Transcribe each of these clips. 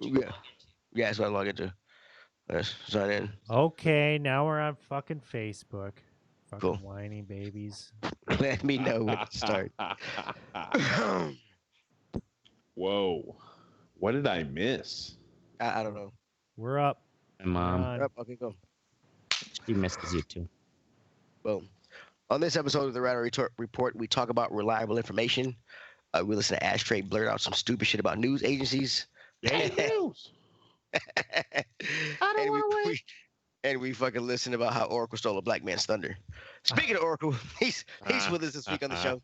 Yeah, yeah, that's what I log into. Let's sign in. Okay, now we're on fucking Facebook. Fucking Cool. whiny babies. Let me know when to start. Whoa. What did I miss? I don't know. We're up. My mom, On. Okay, go. she misses you too. Boom. On this episode of the Radar Report, we talk about reliable information. We listen to Ashtray blurt out some stupid shit about news agencies. News. And we fucking listen about how Oracle stole a black man's thunder. Speaking of Oracle, he's with us this week on the show.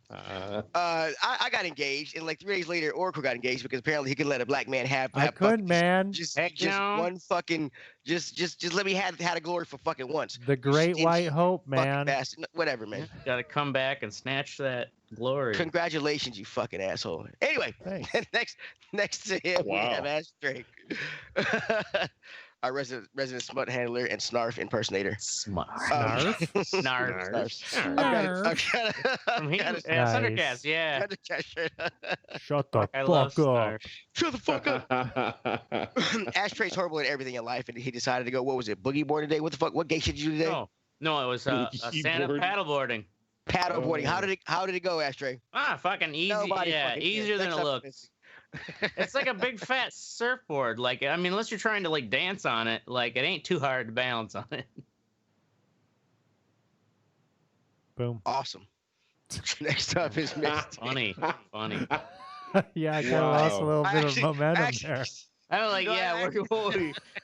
I got engaged, and like 3 days later, Oracle got engaged because apparently he could let a black man have. I couldn't, man. Just no. one fucking. Just let me have a glory for fucking once. The Great White Hope, man. Bastard. Whatever, man. Got to come back and snatch that glory. Congratulations, you fucking asshole. Anyway, next to him we have Ashtray. Our resident smut handler and snarf impersonator. Smart. Snarf. From here, Thundercats, yeah. Shut the I love fuck up. Snarf. Shut the fuck up. Ashtray's horrible at everything in life, and he decided to go. What was it? Boogie board today? What the fuck? What gay shit did you do today? No, it was stand-up paddleboarding. Paddleboarding. How did it go, Ashtray? Fucking easy. Easier than it looks. It's like a big fat surfboard. Like, I mean, unless you're trying to like dance on it, like it ain't too hard to balance on it. Boom. Awesome. Next up is Misty. Funny. Yeah, I kind of lost a little bit of momentum there. I was like,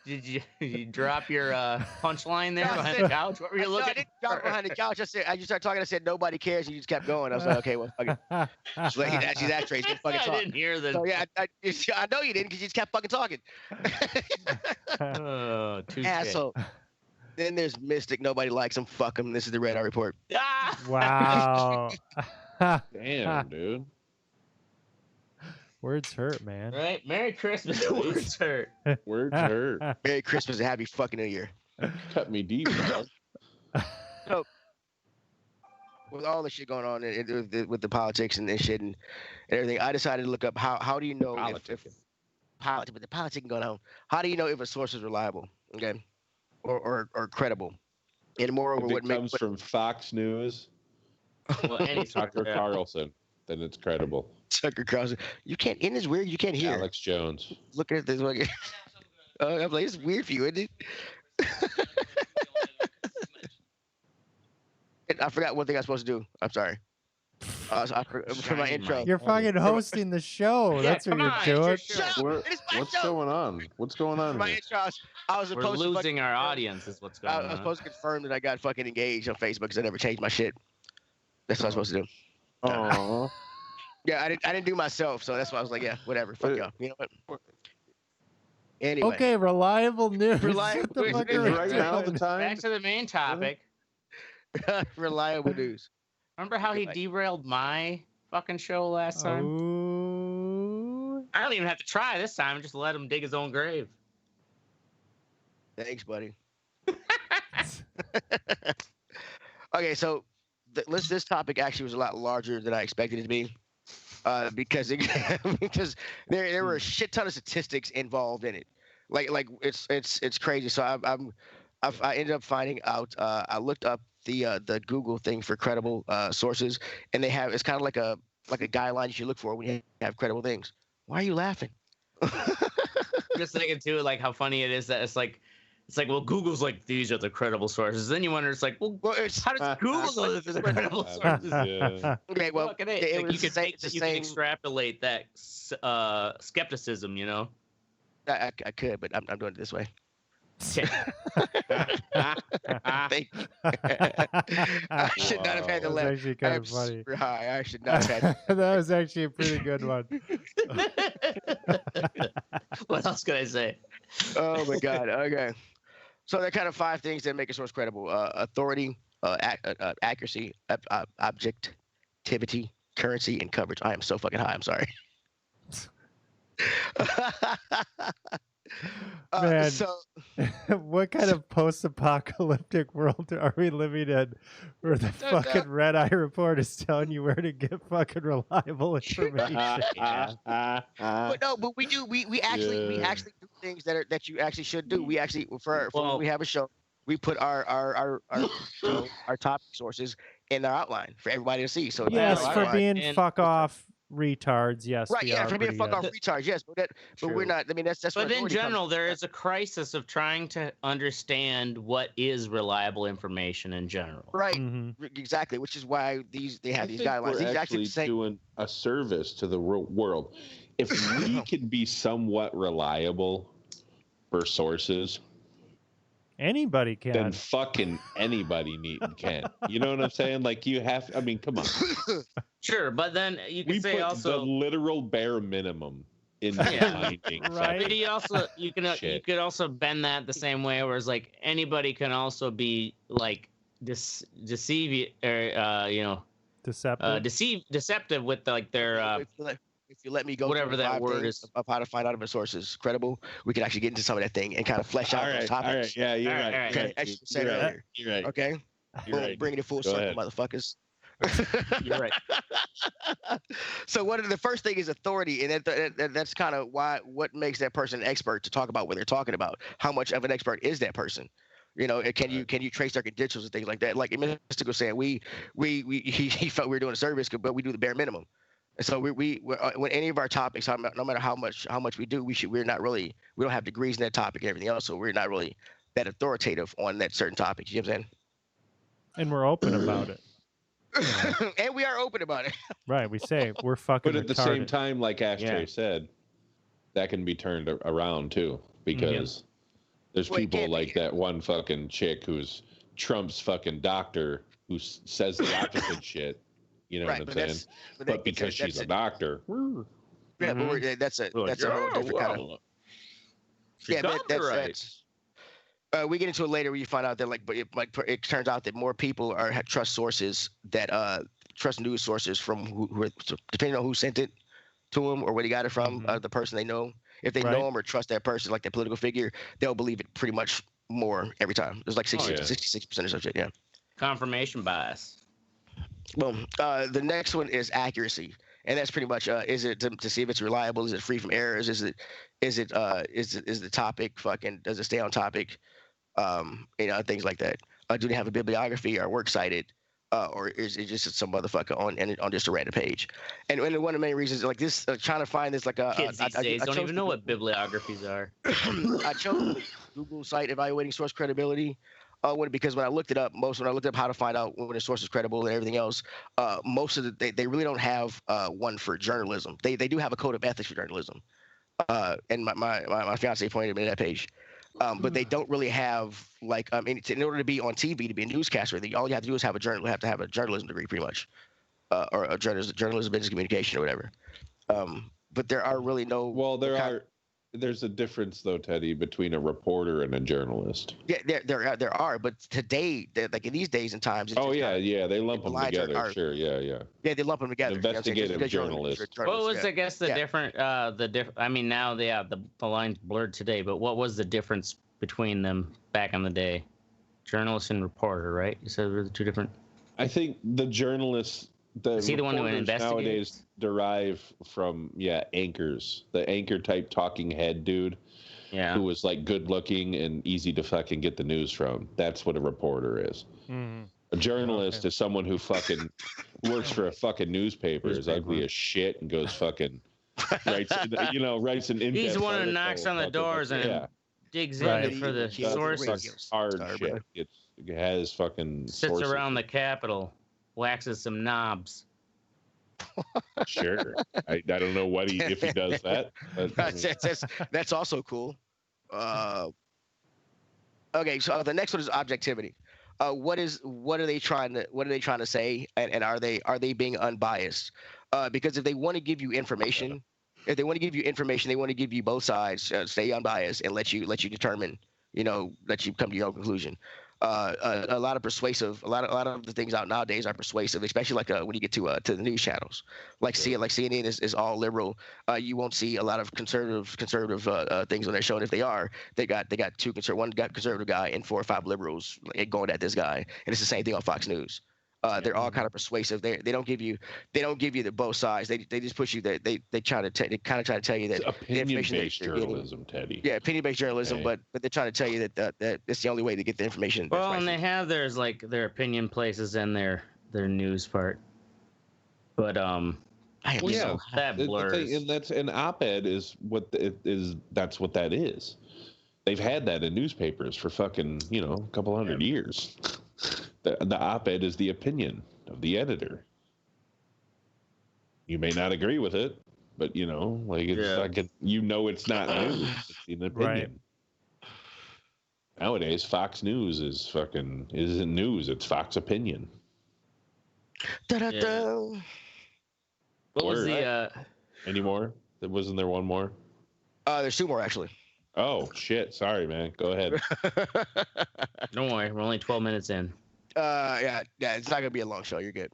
did you drop your punchline there behind the couch? What were you looking? I didn't drop behind the couch. I just started talking. I said nobody cares, and you just kept going. I was like, okay, well, fuck it. Just let she's Ashtray's gonna fucking talk. I didn't hear this. So yeah, I know you didn't because you just kept fucking talking. Asshole. Then there's Mystic. Nobody likes him. Fuck him. This is the Red Eye Report. Wow. Damn, dude. Words hurt, man. Right? Merry Christmas. Words hurt. Words hurt. Merry Christmas and Happy fucking New Year. Cut me deep, dog. So, with all the shit going on with the politics and this shit and everything, I decided to look up how do you know if with the politicking going on, how do you know if a source is reliable, okay, or credible? And moreover, if it comes from Fox News, any Tucker Carlson, then it's credible. Tucker Carlson, you can't. Isn't this weird? You can't hear. Alex Jones. Looking at this one. I'm like, it's weird for you, isn't it? I forgot one thing I was supposed to do. I'm sorry. For my intro. You're fucking hosting the show. That's what you're doing. What's going on? What's going on? For my intro, I was supposed We're losing our audience. Is what's going on. I was supposed to confirm that I got fucking engaged on Facebook because I never changed my shit. That's what I was supposed to do. Oh. Yeah, I didn't do myself, so that's why I was like, yeah, whatever. Fuck y'all. You know what? Anyway. Okay, reliable news. Reliable What the fuck news. are we Right now, the doing? time. Back to the main topic. Reliable news. Remember how he derailed my fucking show last time? Ooh. I don't even have to try this time. Just let him dig his own grave. Thanks, buddy. Okay, so this topic actually was a lot larger than I expected it to be, because because there were a shit ton of statistics involved in it. Like it's crazy. So I ended up finding out. I looked up the Google thing for credible sources, and they have it's kind of like a guideline you should look for when you have credible things. Why are you laughing? Just thinking too, like how funny it is that it's like, well, Google's like, these are the credible sources. Then you wonder, it's like, well, how does Google know that they're the credible sources? Yeah. Okay, well, Like, you can extrapolate that skepticism, you know? I could, but I'm doing it this way. Thank you. I should not have had to That was let. actually kind I of am funny. super high. I should not have had. That was actually a pretty good one. What else can I say? Oh my god. Okay. So there are kind of 5 things that make a source credible: authority, accuracy, objectivity, currency, and coverage. I am so fucking high. I'm sorry. Man, So what kind of post-apocalyptic world are we living in where the fucking Red Eye Report is telling you where to get fucking reliable information? but we actually do things that you actually should do. We actually for when we have a show, we put our topic sources in our outline for everybody to see. So yes, for outline. being fuck off retards. Yes, Right, we yeah, are for being pretty fuck good. off retards, yes, but we're not. I mean, that's But where in authority general, comes there from. is a crisis of trying to understand what is reliable information in general. Right, Mm-hmm. exactly, which is why they have these guidelines. We're These actually doing a service to the world. If we can be somewhat reliable for sources, Anybody can. then fucking anybody can. You know what I'm saying? Like you have. I mean, come on. Sure, but then you can We say put also the literal bare minimum in Yeah. finding. Right. But you could also bend that the same way, whereas like anybody can also be like deceive or deceptive with like their if you let me go whatever through the that 5 word things is. of how to find out if a source is credible, we can actually get into some of that thing and kind of flesh out those topics. All right. Yeah, you're All right. right, Okay, as you said earlier. You're right. Okay, You're right. bringing it full Go circle, ahead. motherfuckers. You're right. So the first thing is authority, and that's kind of what makes that person an expert to talk about what they're talking about. How much of an expert is that person? You know, can you trace their credentials and things like that? Like Mystical saying, he felt we were doing a service, but we do the bare minimum. And so when any of our topics, no matter how much we do, we don't have degrees in that topic and everything else, so we're not really that authoritative on that certain topic. You know what I'm saying? And we're open about it. And we are open about it. Right, we say we're fucking But at the retarded. same time, like Ashtray said, that can be turned around too, because there's people like that one fucking chick who's Trump's fucking doctor who says the opposite shit. You know what I'm saying? But because she's a doctor. Yeah, but that's a whole different kind of. Yeah, that's. We get into it later where you find out that it turns out that more people trust sources that trust news sources from who depending on who sent it to them or where they got it from, the person they know. If they know them or trust that person, like that political figure, they'll believe it pretty much more every time. There's like 66% or some shit. Yeah. Confirmation bias. Well, the next one is accuracy, and that's pretty much is it to see if it's reliable? Is it free from errors? Is the topic fucking? Does it stay on topic? Things like that. Do they have a bibliography or works cited, or is it just some motherfucker on just a random page? And one of the main reasons, like this, trying to find this, like kids these days don't even know what bibliographies are. I chose Google site evaluating source credibility. Because when I looked it up, when I looked up how to find out when a source is credible and everything else, most of they really don't have one for journalism. They do have a code of ethics for journalism, and my fiance pointed me to that page. But they don't really have in order to be on TV, to be a newscaster, all you have to do is have a journalism degree, pretty much, or a journalism, business communication, or whatever. But there are really no. Well, there's a difference though, Teddy, between a reporter and a journalist. Yeah, there are, but today, like in these days and times. They lump them together. Sure, yeah. Yeah, they lump them together. Investigative journalist. What was, I guess, the different? I mean, now the line's blurred today, but what was the difference between them back in the day? Journalist and reporter, right? You said they're the two different. I think the journalists. Is he the one who investigates? Nowadays derive from anchors, the anchor type talking head dude, who was like good looking and easy to fucking get the news from. That's what a reporter is. A journalist is someone who fucking works for a fucking newspaper, is ugly as shit, and goes fucking writes an in-depth. He's the one who knocks on the doors and digs in for the sources. Hard shit. It has fucking sits sources. Around the Capitol. Waxes some knobs. Sure. I don't know if he does that. But... That's also cool. Okay, so the next one is objectivity. What are they trying to say, and are they being unbiased? Because if they want to give you information, they want to give you both sides, stay unbiased, and let you determine, let you come to your own conclusion. A lot of the things out nowadays are persuasive, especially when you get to the news channels. CNN is all liberal. You won't see a lot of conservative things on their show. And if they are, they got one conservative guy and 4 or 5 liberals going at this guy. And it's the same thing on Fox News. They're all kind of persuasive. They don't give you the both sides. They just push you. They kind of try to tell you that it's opinion-based journalism, Teddy. Yeah, opinion-based journalism, Okay. but they're trying to tell you that it's the only way to get the information. Well, and they have their opinion places and their news part, but that blurs. The thing, and that's an op-ed is what it is. That's what that is. They've had that in newspapers for fucking a couple hundred years. The op-ed is the opinion of the editor. You may not agree with it, but it's like it's not news. It's an opinion. Right. Nowadays, Fox News isn't news. It's Fox opinion. Da-da-da. What was the Any more? Wasn't there one more? There's two more actually. Oh shit! Sorry, man. Go ahead. Don't worry, we're only 12 minutes in. Yeah, it's not gonna be a long show. You're good.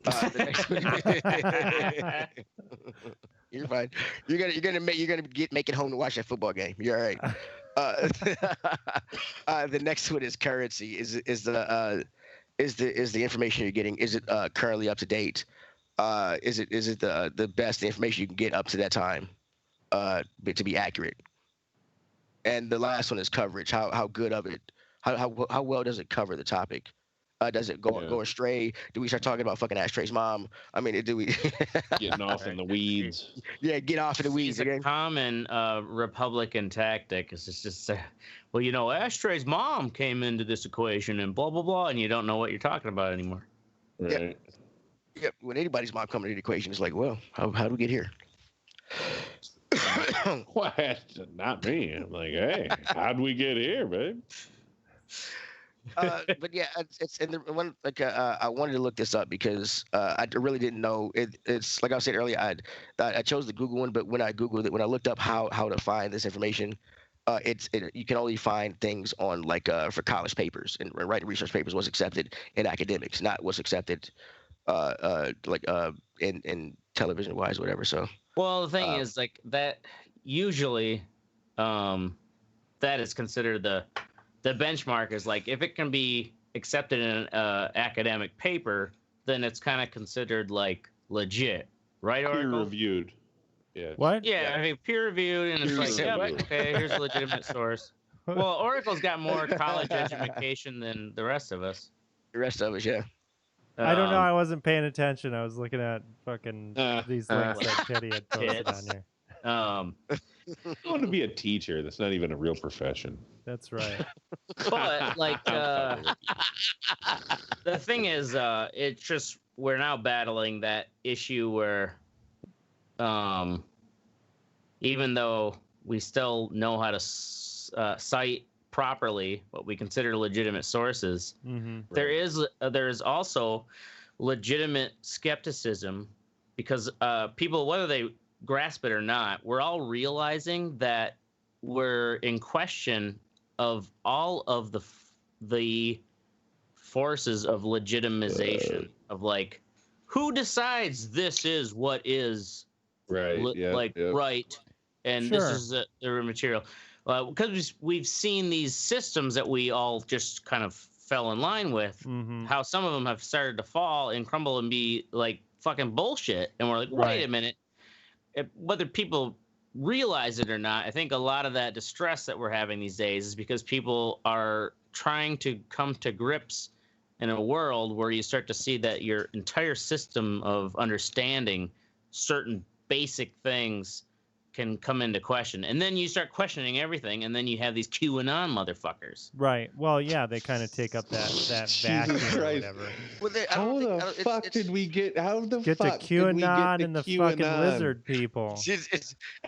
The next you're fine. You're gonna make it home to watch that football game. You're all right. The next one is currency. Is the information you're getting? Is it currently up to date? Is it the best information you can get up to that time, to be accurate? And the last one is coverage. How good of it? How well does it cover the topic? Does it go astray? Do we start talking about fucking Ashtray's mom? I mean, do we getting off in the weeds? Yeah, get off in the weeds. It's a common Republican tactic. It's just Ashtray's mom came into this equation and blah blah blah, and you don't know what you're talking about anymore. Right. Yeah. When anybody's mom comes into the equation, it's like, well, how do we get here? What? Not me. I'm like, hey, how'd we get here, babe? But yeah, it's and the one I wanted to look this up because I really didn't know. It's like I said earlier, I chose the Google one, but when I Googled it, when I looked up how to find this information, you can only find things on for college papers, and writing research papers was accepted in academics, not what's accepted in television wise, whatever. So well, the thing is that usually that is considered the benchmark is if it can be accepted in an academic paper, then it's kind of considered legit, right? Peer reviewed. Yeah. What? Yeah, I mean peer reviewed, and it's okay, here's a legitimate source. Well, Oracle's got more college education than the rest of us. The rest of us, yeah. I don't know. I wasn't paying attention. I was looking at fucking these links that Teddy had posted on here. I want to be a teacher. That's not even a real profession. That's right. But the thing is, it's just we're now battling that issue where, even though we still know how to cite properly what we consider legitimate sources, there is also legitimate skepticism because people, whether they grasp it or not, we're all realizing that we're in question of all of the forces of legitimization of who decides this is what is right, right, and this is the material. Because we've seen these systems that we all just kind of fell in line with, how some of them have started to fall and crumble and be fucking bullshit, and we're like, wait a minute. Whether people realize it or not, I think a lot of that distress that we're having these days is because people are trying to come to grips in a world where you start to see that your entire system of understanding certain basic things can come into question, and then you start questioning everything, and then you have these QAnon motherfuckers. Right. Well, yeah, they kind of take up that vacuum or whatever. Well, how the fuck did we get? How the get fuck to QAnon did we get to and the QAnon? fucking lizard people?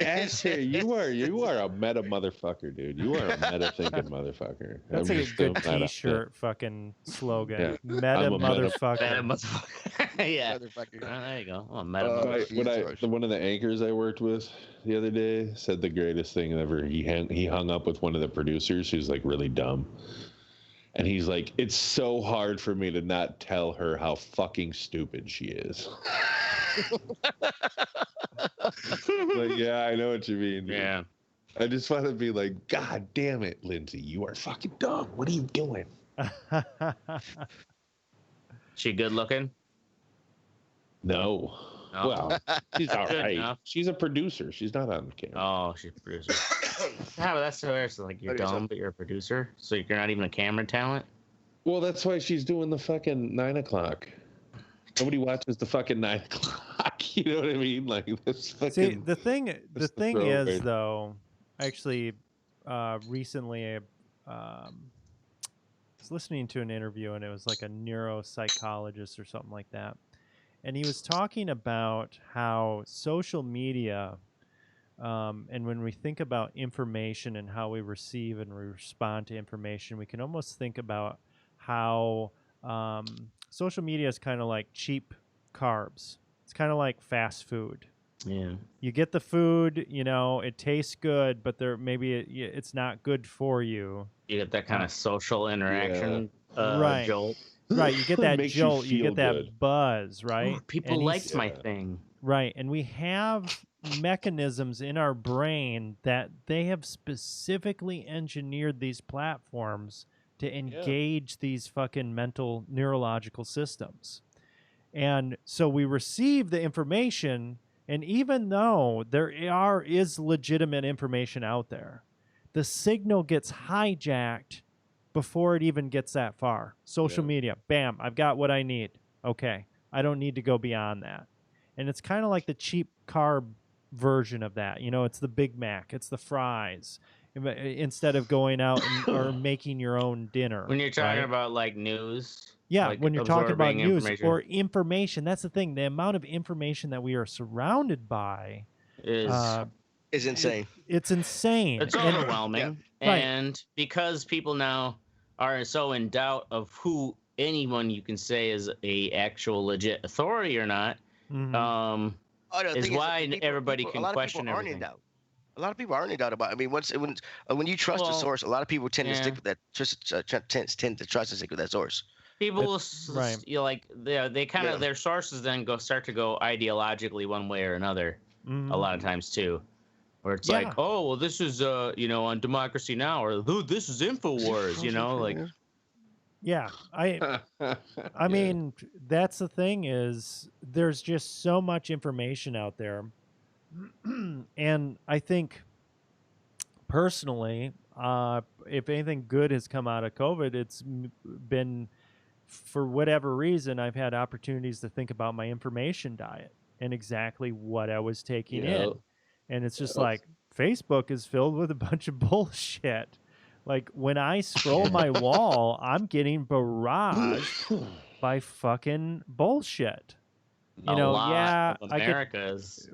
Ashtray, you are a meta motherfucker, dude. You are a meta thinking motherfucker. That's a good T-shirt fucking slogan. Yeah. Meta motherfucker. Meta motherfucker. Yeah. Motherfucker. There you go. Oh, meta motherfucker. One of the anchors I worked with the other day said the greatest thing ever. He hung up with one of the producers who's really dumb, and he's like, it's so hard for me to not tell her how fucking stupid she is. Yeah, I know what you mean, dude. Yeah, I just want to be like, God damn it, Lindsay, you are fucking dumb. What are you doing? She good looking? No. Oh. Well, she's all Good right. enough. She's a producer. She's not on camera. Oh, she's a producer. Yeah, but that's so weird. So, like, you're dumb, but you're a producer. So you're not even a camera talent. Well, that's why she's doing the fucking 9 o'clock. Nobody watches the fucking 9 o'clock. You know what I mean? Like this fucking. See, the thing is though, actually, recently I was listening to an interview and it was like a neuropsychologist or something like that, and he was talking about how social media, and when we think about information and how we receive and respond to information, we can almost think about how social media is kind of like cheap carbs. It's kind of like fast food. Yeah. You get the food, you know, it tastes good, but it's not good for you. You get that kind of social interaction right. jolt. Right, you get that jolt, you get that good. Buzz, right? Oh, people liked my thing. Right, and we have mechanisms in our brain that they have specifically engineered these platforms to engage these fucking mental neurological systems. And so we receive the information, and even though there is legitimate information out there, the signal gets hijacked before it even gets that far. Social media, bam, I've got what I need. Okay, I don't need to go beyond that. And it's kind of like the cheap carb version of that. You know, it's the Big Mac, it's the fries, instead of going out or making your own dinner. When you're talking about like news. Yeah, like when you're talking about news or information, that's the thing. The amount of information that we are surrounded by is insane. It's insane. It's overwhelming. And because people now are so in doubt of who anyone you can say is a actual legit authority or not, is why everybody can question everything. A lot of people aren't in doubt about it. I mean, when you trust a source, a lot of people tend to stick with that. Tend to trust and stick with that source. People, you know, like they kind of their sources then start to go ideologically one way or another. A lot of times too, where it's like, oh, well, this is you know, on Democracy Now, or this is InfoWars, you know, like. Yeah, I mean, that's the thing is there's just so much information out there, and I think personally, if anything good has come out of COVID, it's been, for whatever reason, I've had opportunities to think about my information diet and exactly what I was taking in. And it's just like, Facebook is filled with a bunch of bullshit. Like, when I scroll my wall, I'm getting barraged by fucking bullshit. You know, America is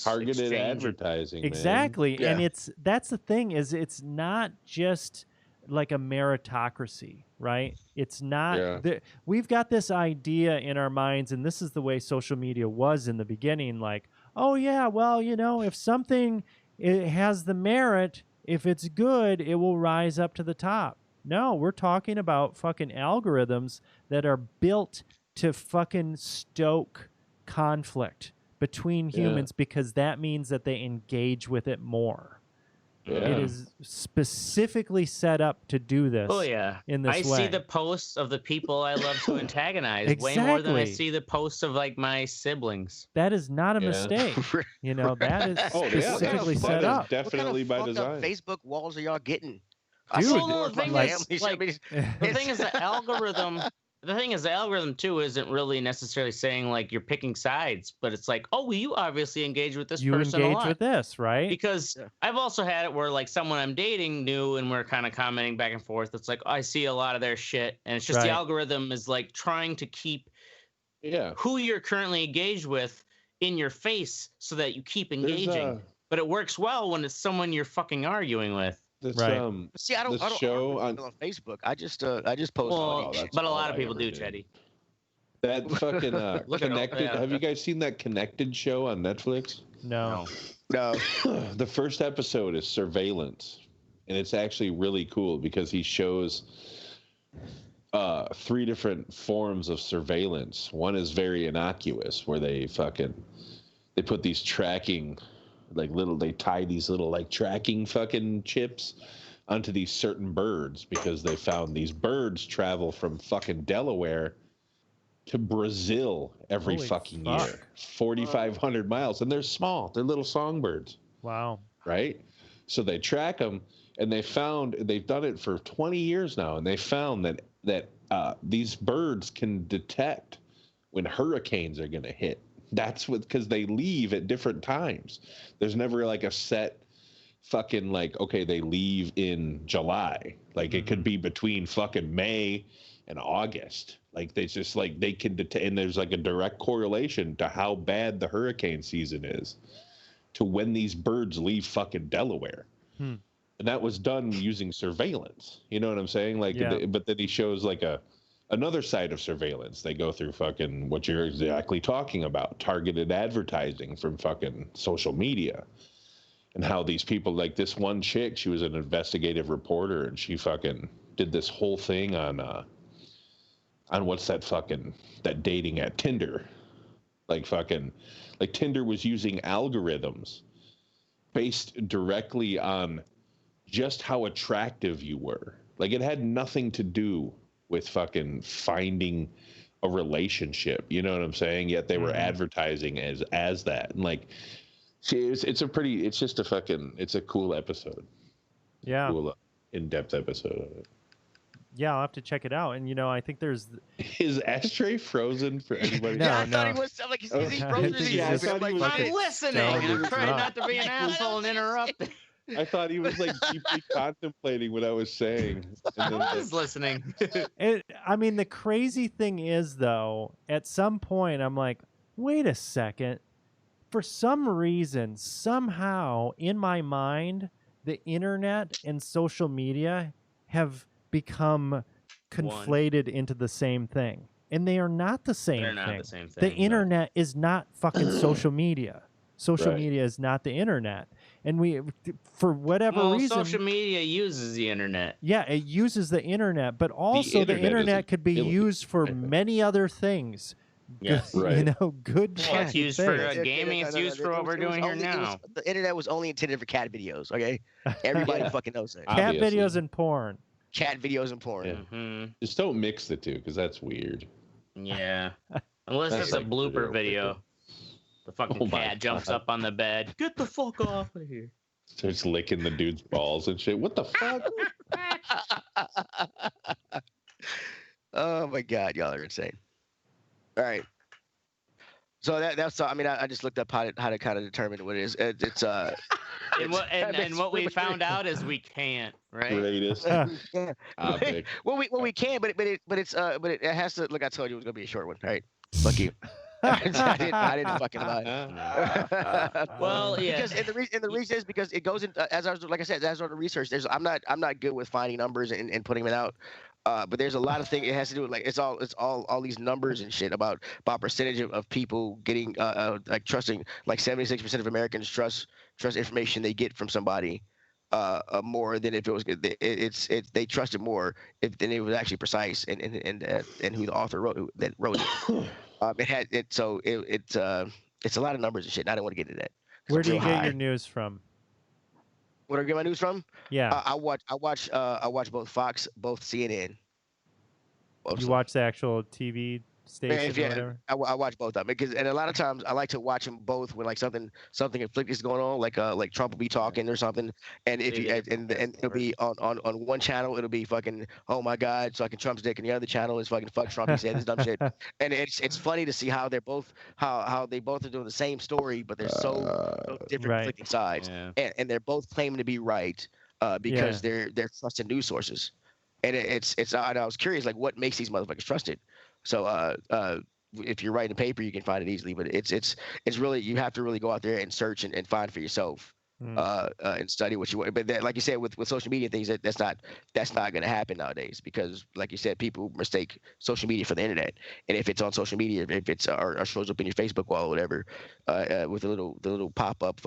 targeted advertising. Exactly. Man. And that's the thing, is it's not just like a meritocracy, right? It's not we've got this idea in our minds, and this is the way social media was in the beginning, like, oh yeah, well, you know, if something it has the merit, if it's good, it will rise up to the top. No, we're talking about fucking algorithms that are built to fucking stoke conflict between humans because that means that they engage with it more. It is specifically set up to do this. Oh yeah, in this way. I see the posts of the people I love to antagonize way more than I see the posts of like my siblings. That is not a mistake. You know, that is specifically set up. Definitely by design. Facebook walls are y'all getting? Dude, the thing is, the algorithm. The thing is, the algorithm too isn't really necessarily saying like you're picking sides, but it's like, oh, well, you obviously engage with this person a lot. You engage with this, right? Because I've also had it where like someone I'm dating knew, and we're kind of commenting back and forth. It's like, oh, I see a lot of their shit, and it's just the algorithm is like trying to keep who you're currently engaged with in your face so that you keep engaging. But it works well when it's someone you're fucking arguing with. See, I don't show on Facebook. I just post. But a lot of people do, Chetty. That fucking Connected. Have you guys seen that Connected show on Netflix? No. The first episode is surveillance, and it's actually really cool because he shows 3 different forms of surveillance. One is very innocuous, where they put these tracking. They tie these little like tracking fucking chips onto these certain birds because they found these birds travel from fucking Delaware to Brazil every fucking year. 4,500 miles. And they're small. They're little songbirds. Wow. Right? So they track them, and they've done it for 20 years now, and they found that these birds can detect when hurricanes are going to hit. That's because they leave at different times. There's never like a set fucking like, okay, they leave in July. Like it could be between fucking May and August. Like they just like they can detect, and there's like a direct correlation to how bad the hurricane season is to when these birds leave fucking Delaware. And that was done using surveillance. You know what I'm saying? Like, but then he shows like another side of surveillance. They go through fucking what you're exactly talking about, targeted advertising from fucking social media, and how these people, like this one chick, she was an investigative reporter, and she fucking did this whole thing on what's that dating app, Tinder. Like Tinder was using algorithms based directly on just how attractive you were. Like it had nothing to do with fucking finding a relationship. You know what I'm saying? Yet they were advertising as that. And like, it's a cool episode. Yeah. Cool, in-depth episode of it. Yeah, I'll have to check it out. And I think there's. Is Ashtray frozen for anybody? No, I thought he was like he's frozen. I'm listening. I'm trying not to be an asshole and interrupt. I thought he was like deeply contemplating what I was saying. And then, I was listening. The crazy thing is, though, at some point I'm like, wait a second. For some reason, somehow in my mind, the internet and social media have become conflated into the same thing. And they are not the same thing. They're not the same thing. The internet is not fucking social media. Social media is not the internet. And we, for whatever reason... social media uses the internet. Yeah, it uses the internet, but also the internet could be used for many other things. Yes, right. Good well, it's used for gaming. It's used for what we're doing here now. The internet was only intended for cat videos, okay? Everybody fucking knows that. Cat videos and porn. Cat videos and porn. Yeah. Mm-hmm. Just don't mix the two, because that's weird. Yeah. Unless it's a blooper video. The fucking cat jumps up on the bed. Get the fuck off of here. Starts licking the dude's balls and shit. What the fuck? Oh my god, y'all are insane. All right. So that's I just looked up how to kind of determine what it is. It's and what we found out is we can't, right? Greatest. Yeah. Well, we can, but it has to. Look, I told you it was gonna be a short one, right? Fuck you. I didn't fucking lie. Well, yeah. Because and the reason is because it goes in as I was doing the research. I'm not good with finding numbers and putting them out. But there's a lot of things it has to do with, like, it's all these numbers and shit about percentage of people getting like trusting, like 76% of Americans trust information they get from somebody more than if it was they trusted more than it was actually precise and who the author wrote it. It's a lot of numbers and shit. And I don't want to get into that. Where do you get your news from? Where do I get my news from? Yeah, I watch both Fox, both CNN. You watch the actual TV station or whatever? I watch both of them and a lot of times I like to watch them both when like something inflicted is going on, like Trump will be talking or something, and if you and it'll be on one channel it'll be fucking oh my god sucking Trump's dick, and the other channel is fucking fuck Trump, he said this dumb shit, and it's funny to see how they're both how they both are doing the same story, but they're so different conflicting sides, and they're both claiming to be right because they're trusted news sources, and I was curious, like, what makes these motherfuckers trusted. So if you're writing a paper, you can find it easily, but it's really, you have to really go out there and search and find for yourself and study what you want. But like you said, with social media things, that's not going to happen nowadays, because like you said, people mistake social media for the internet. And if it's on social media, if it's or shows up in your Facebook wall or whatever, with the little pop-up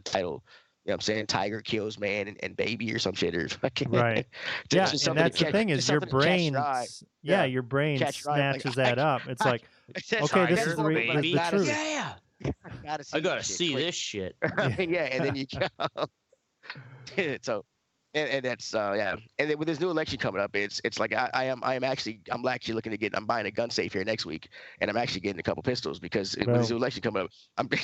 title, you know what I'm saying? Tiger kills man and baby or some shit, or fucking right. Yeah, and that's the thing is your brain. Yeah, your brain snatches that up. It's like, okay, this is the truth. Yeah, I gotta see this shit. Yeah, and then you go. So And that's yeah. And then with this new election coming up, it's like I'm actually I'm buying a gun safe here next week, and I'm actually getting a couple pistols because with this new election coming up,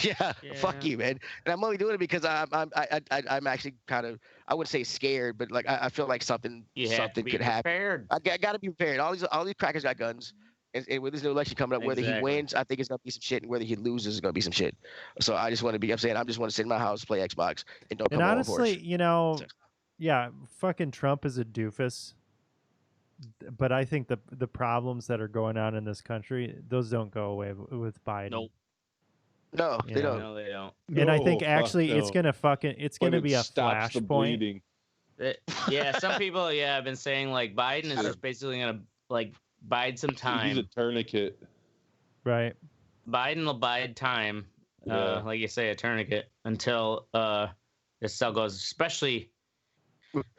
yeah, fuck you, man. And I'm only doing it because I'm actually kind of, I wouldn't say scared, but like I feel like something could happen. I got to be prepared. All these crackers got guns. And with this new election coming up, whether he wins, I think it's gonna be some shit, and whether he loses, it's gonna be some shit. So I just want to be. I'm saying I just want to sit in my house, play Xbox, and don't come on board. Honestly, yeah, fucking Trump is a doofus. But I think the problems that are going on in this country, those don't go away with Biden. Nope. No, they don't. No, they don't. And I think actually it's gonna be a flashpoint. Yeah, some people have been saying like Biden is just basically gonna like bide some time. He's a tourniquet. Right. Biden will bide time, like you say, a tourniquet until this cell goes. Especially,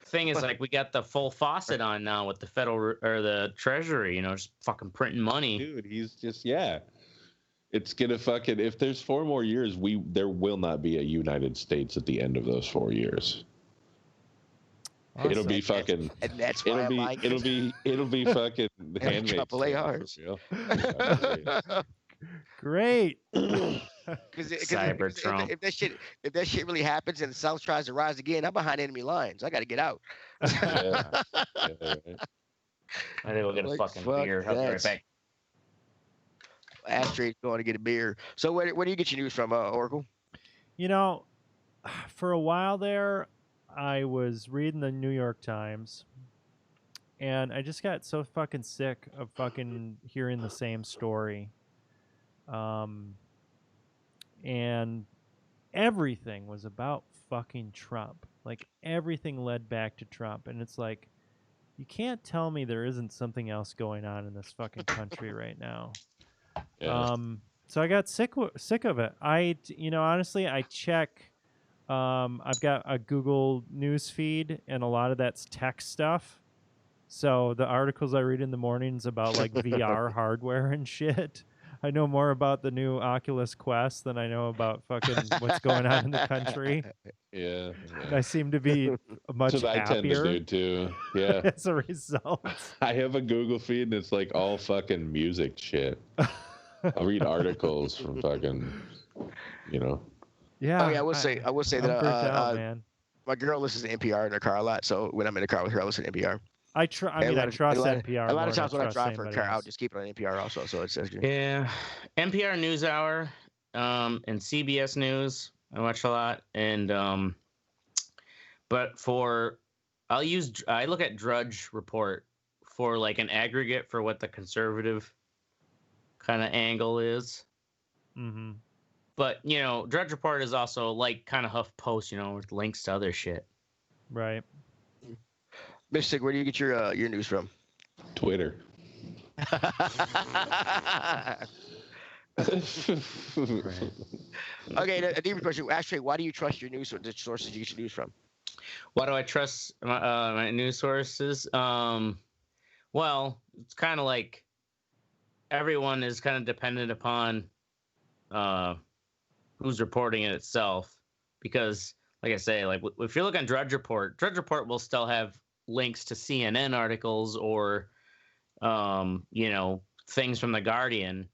thing is like we got the full faucet on now with the federal or the Treasury, just fucking printing money. Dude, he's just It's gonna fucking, if there's 4 more years, there will not be a United States at the end of those 4 years. Awesome. It'll be fucking. And that's why it'll be fucking handmade. Couple ARs. Great. Because if that shit really happens and the South tries to rise again, I'm behind enemy lines. I got to get out. I think we'll get a fucking beer. I'll be right back. Ashtray's going to get a beer. So where do you get your news from, Oracle? For a while there, I was reading the New York Times, and I just got so fucking sick of fucking hearing the same story. And everything was about fucking Trump. Like, everything led back to Trump. And it's like, you can't tell me there isn't something else going on in this fucking country right now. Yeah. So I got sick of it. Honestly, I check. I've got a Google News feed, and a lot of that's tech stuff. So the articles I read in the mornings about like VR hardware and shit. I know more about the new Oculus Quest than I know about fucking what's going on in the country. Yeah. I seem to be much happier. I tend to do too. Yeah. As a result. I have a Google feed and it's like all fucking music shit. I'll read articles from fucking, Yeah. Oh yeah, I will say that man. My girl listens to NPR in her car a lot, so when I'm in the car with her, I listen to NPR. I trust NPR. A lot of times when I drive her car, I'll just keep it on NPR also. So it's good. Yeah, NPR NewsHour, and CBS News I watch a lot, and but I look at Drudge Report for like an aggregate for what the conservative kind of angle is. Mm-hmm. But Drudge Report is also like kind of HuffPost, with links to other shit. Right. Mystic, where do you get your news from? Twitter. Okay, a deeper question. Ashtray, why do you trust your news sources you get your news from? Why do I trust my news sources? Well, it's kind of like everyone is kind of dependent upon who's reporting it itself, because, like I say, like if you look on Drudge Report will still have links to CNN articles or, things from The Guardian,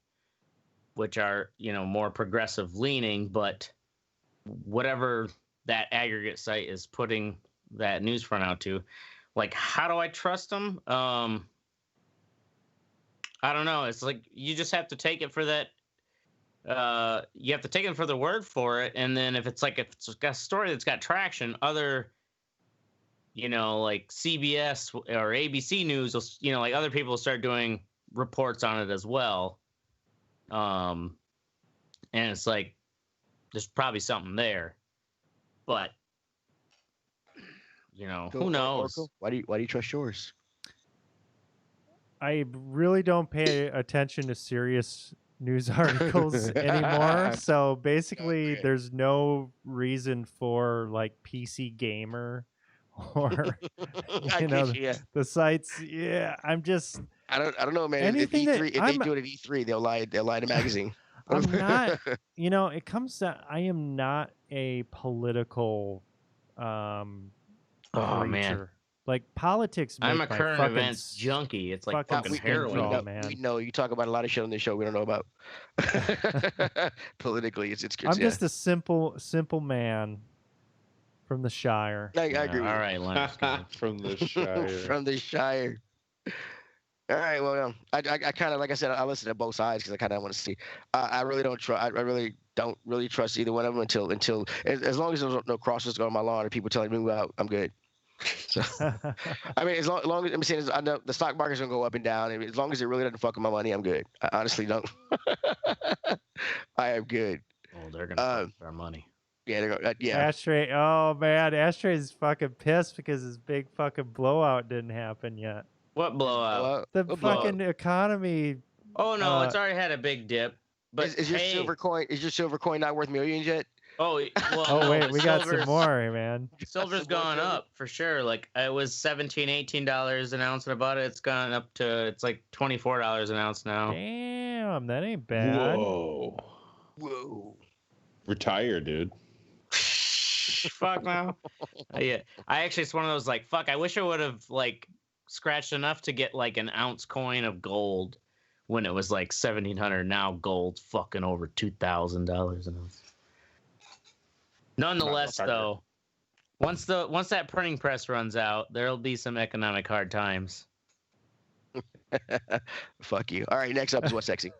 which are, more progressive leaning, but whatever that aggregate site is putting that news front out to, like, how do I trust them? I don't know. It's like, you just have to take it for that. You have to take it for the word for it. And then if it's got a story that's got traction, other, like CBS or ABC News, like other people will start doing reports on it as well. And it's like, there's probably something there, but who knows? Why do you trust yours? I really don't pay attention to serious news articles anymore. So basically, there's no reason for like PC Gamer or the sites. Yeah, I'm just. I don't know, man. If they do it at E3, they'll lie to magazine. I'm not. It comes to I am not a political Oh creature. man. Like politics. I'm a current events junkie. It's like fucking heroin. We know you talk about a lot of shit on this show we don't know about. Politically, it's I'm just a simple man from the Shire. I agree. All right, from the Shire. From the Shire. All right. Well, I kind of, like I said, I listen to both sides because I kind of want to see. I really don't trust. I really don't really trust either one of them until as long as there's no crosses going on my lawn and people telling me about, I'm good. So, I mean, as long as I'm saying, I know the stock market's gonna go up and down. And as long as it really doesn't fuck with my money, I'm good. I honestly don't. I am good. Oh, they're gonna fuck with our money. Yeah, they're gonna. Yeah. Ashtray. Oh man, Ashtray's fucking pissed because his big fucking blowout didn't happen yet. What blowout? The fucking economy. Oh no, it's already had a big dip. But is your silver coin? Is your silver coin not worth millions yet? Oh, well, oh wait, we got some more, man. Silver's gone up for sure. Like it was $17, $18 an ounce, and I bought it. It's gone up to it's like $24 an ounce now. Damn, that ain't bad. Whoa. Retire, dude. Fuck no. Yeah, I actually it's one of those like fuck. I wish I would have like scratched enough to get like an ounce coin of gold when it was like 1,700. Now gold's fucking over $2,000 an ounce. Nonetheless, though, once that printing press runs out, there'll be some economic hard times. Fuck you. All right, next up is What's Sexy.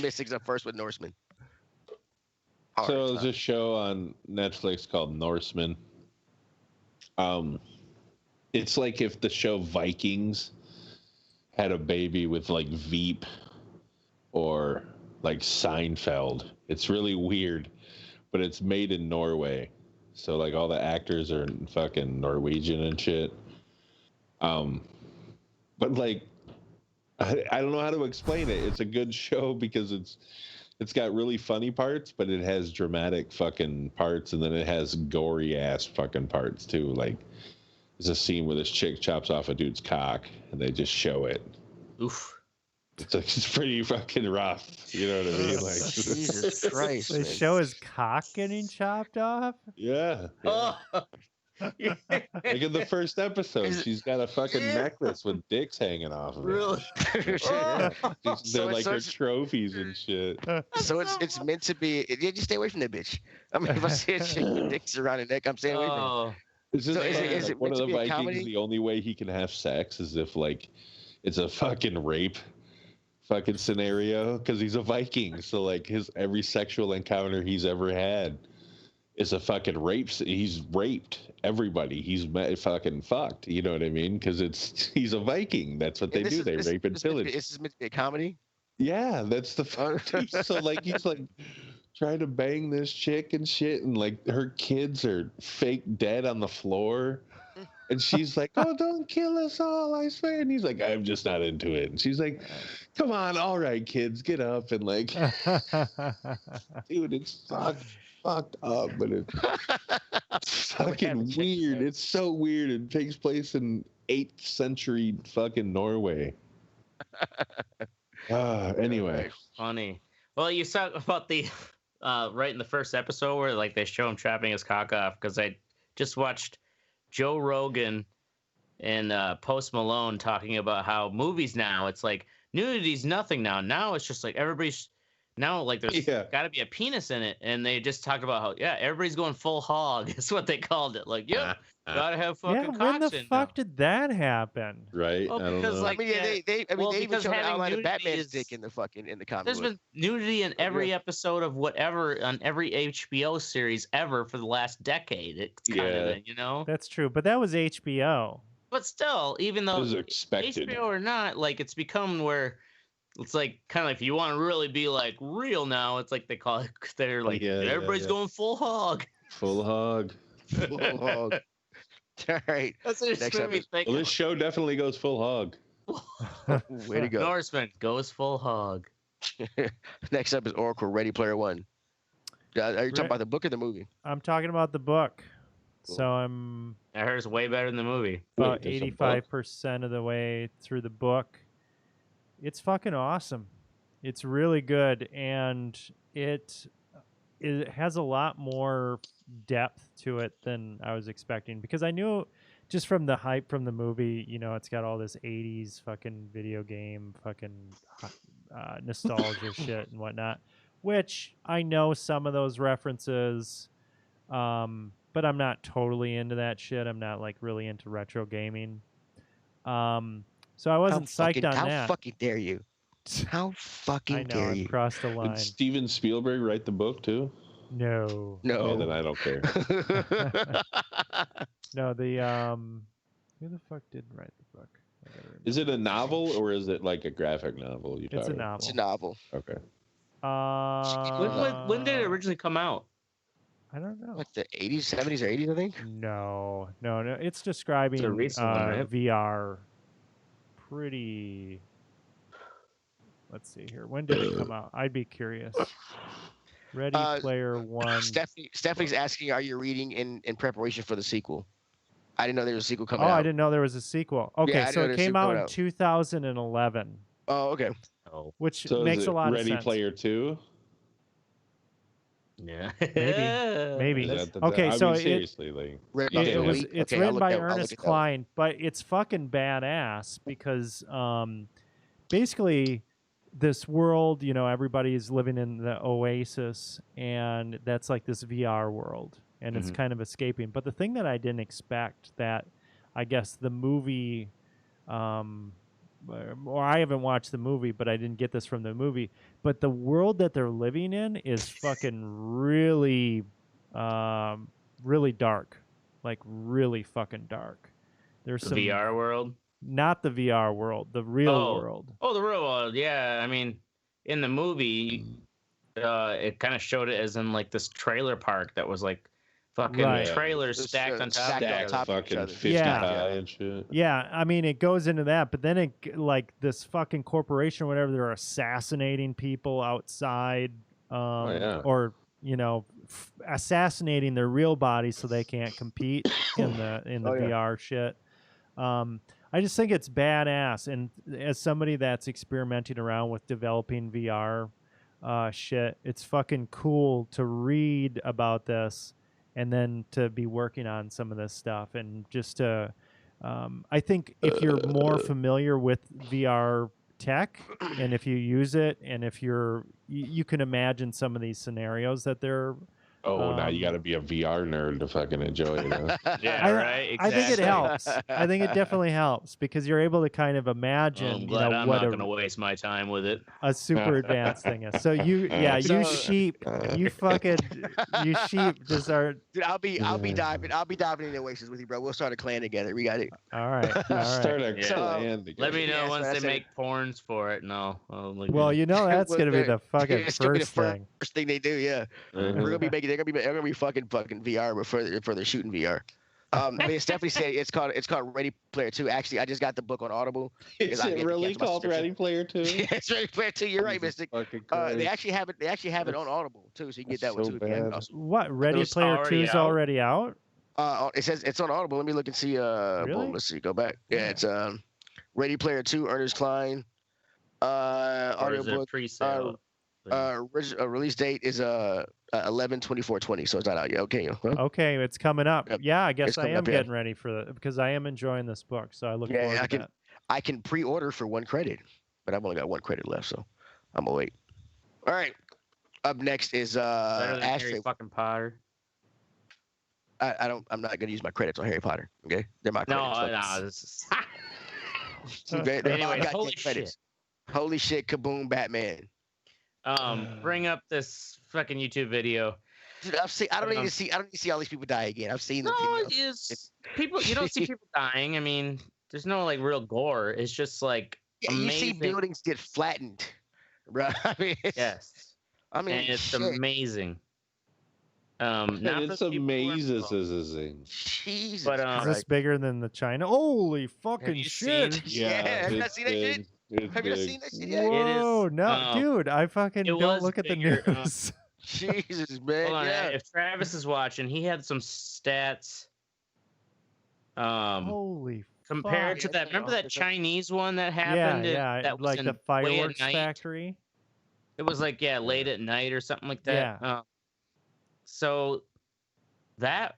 Mystics up first with Norseman. So there's a show on Netflix called Norseman. It's like if the show Vikings had a baby with like Veep or like Seinfeld. It's really weird. But it's made in Norway, so like all the actors are fucking Norwegian and shit. But like, I don't know how to explain it. It's a good show because it's got really funny parts, but it has dramatic fucking parts, and then it has gory ass fucking parts too. Like, there's a scene where this chick chops off a dude's cock, and they just show it. Oof. It's like it's pretty fucking rough, you know what I mean? Like Jesus Christ! The show is cock getting chopped off. Yeah. Oh. Like in the first episode, she's got a fucking necklace with dicks hanging off of it. Really? Yeah. They're like her trophies and shit. So it's meant to be. You just stay away from that bitch. I mean, if I see a chick with dicks around her neck, I'm staying away from it. So is it one of the Vikings? The only way he can have sex is if like it's a fucking rape. Fucking scenario because he's a Viking, so like his every sexual encounter he's ever had is a fucking rape. He's raped everybody. He's fucking fucked. You know what I mean? Because he's a Viking. That's what they do. They rape and pillage. This is meant to be a comedy. Yeah, that's the. So like he's like trying to bang this chick and shit, and like her kids are fake dead on the floor. And she's like, "Oh, don't kill us all, I swear." And he's like, "I'm just not into it." And she's like, "Come on, all right, kids, get up." And like, dude, it's fucked up, but it's fucking weird. It's so weird. It takes place in 8th century fucking Norway. Anyway. Funny. Well, you talk about the right in the first episode where like they show him trapping his cock off because I just watched Joe Rogan and Post Malone talking about how movies now, it's like nudity's nothing now. Now it's just like everybody's now like there's got to be a penis in it, and they just talked about how everybody's going full hog. Is what they called it. Like gotta have fucking cocks when the in fuck now. did that happen? Right? Well, I don't because know. like they even showed an outline of Batman's dick in the comic. There's been nudity in every episode of whatever on every HBO series ever for the last decade. It's kind of you know. That's true, but that was HBO. But still, even though it was expected. HBO or not, like it's become where it's like kind of like if you want to really be like real now, it's like they call it. They're like everybody's going full hog. Full hog. Full hog. All right. That's what Next made me think. Well, this show definitely goes full hog. Way to go. Norseman goes full hog. Next up is Oracle Ready Player One. Are you talking about the book or the movie? I'm talking about the book. Cool. So I'm. I heard it's way better than the movie. About 85% of the way through the book. It's fucking awesome. It's really good, and it it has a lot more depth to it than I was expecting, because I knew just from the hype from the movie, you know, it's got all this 80s fucking video game fucking nostalgia shit and whatnot, which I know some of those references, but I'm not totally into that shit. I'm not like really into retro gaming. So I wasn't psyched on that. How fucking dare you? How fucking dare you? I've crossed a line. Did Steven Spielberg write the book too? No. No. Okay, then I don't care. No, who the fuck did write the book? Is it a novel or is it like a graphic novel? It's a novel. It's a novel. Okay. When did it originally come out? I don't know. Like the 80s, 70s, or 80s, I think. No. It's describing a recent one, right? VR. Pretty. Let's see here. When did it come out? I'd be curious. Ready Player One. Stephanie's asking, are you reading in preparation for the sequel? I didn't know there was a sequel coming out. Oh, I didn't know there was a sequel. Okay, Yeah, so it came out in 2011. Oh, okay. Which So makes a lot of sense. Ready Player 2? Yeah. Maybe. Okay, so seriously, it's written by Ernest Cline, but it's fucking badass because basically this world, you know, everybody is living in the oasis, and that's like this VR world, and it's kind of escaping. But the thing that I didn't expect, that I guess the movie, or I haven't watched the movie, but I didn't get this from the movie, but the world that they're living in is fucking really, really dark, like really fucking dark. There's some VR world. Not the VR world, the real world. Oh, the real world. Yeah, I mean, in the movie, it kind of showed it as in like this trailer park that was like fucking trailers stacked on top of each other. Fucking 50 high and shit. Yeah, I mean, it goes into that, but then it, like, this fucking corporation or whatever, they're assassinating people outside, or, you know, assassinating their real bodies so they can't compete in the VR shit. I just think it's badass, and as somebody that's experimenting around with developing VR shit, it's fucking cool to read about this and then to be working on some of this stuff, and just to I think if you're more familiar with VR tech, and if you use it, and if you can imagine some of these scenarios that they're now you got to be a VR nerd to fucking enjoy it. Huh? Yeah, right. Exactly. I think it helps. I think it definitely helps because you're able to kind of imagine. I'm glad I'm not going to waste my time with it. A super advanced thing is. So you sheep just are. Dude, I'll be diving in the Oasis with you, bro. We'll start a clan together. We got it. All right. Start a clan together. Let me know once they make porns for it. No. Well, you know that's gonna be the fucking first thing. First thing they do, yeah. We're gonna be making. They're gonna be fucking VR, but for their shooting VR. I mean, Stephanie said it's called Ready Player 2. Actually, I just got the book on Audible. Is it really called Ready Player 2? Yeah, it's Ready Player 2. You're right, Mystic. They actually have it on Audible too, so you can get that one too. What, Ready Player 2 is already out? It says it's on Audible. Let me look and see. Really? Boom, let's see. Go back. Yeah, it's Ready Player 2, Ernest Cline. Audiobook. Release date is 11/24/20, so it's not out yet. Okay. Huh? Okay, it's coming up. Yep. Yeah, I guess I am getting ready for that because I am enjoying this book, so I look forward to that. I can pre-order for 1 credit, but I've only got 1 credit left, so I'm gonna wait. All right. Up next is Ashtray. Harry fucking Potter. I'm not gonna use my credits on Harry Potter. Okay, they're my credits. No. This is... Anyway, holy shit! Holy shit! Kaboom! Batman. Bring up this fucking YouTube video. Dude, I don't need to see all these people die again. I've seen the video. People. You don't see people dying. I mean, there's no like real gore. It's just like amazing. You see buildings get flattened, bro. I mean, yes. I mean, and it's amazing. It's amazing. Jesus. But is this bigger than the China? Holy fucking shit! Yeah, have you not seen that shit? Have you seen that shit yet? Whoa, no, dude! I fucking don't look at the news. Jesus, man. Hold on, if Travis is watching, he had some stats. Holy. Compared to that, remember that Chinese one that happened? Yeah, that was like the fireworks factory. It was like late at night or something like that. Yeah. So that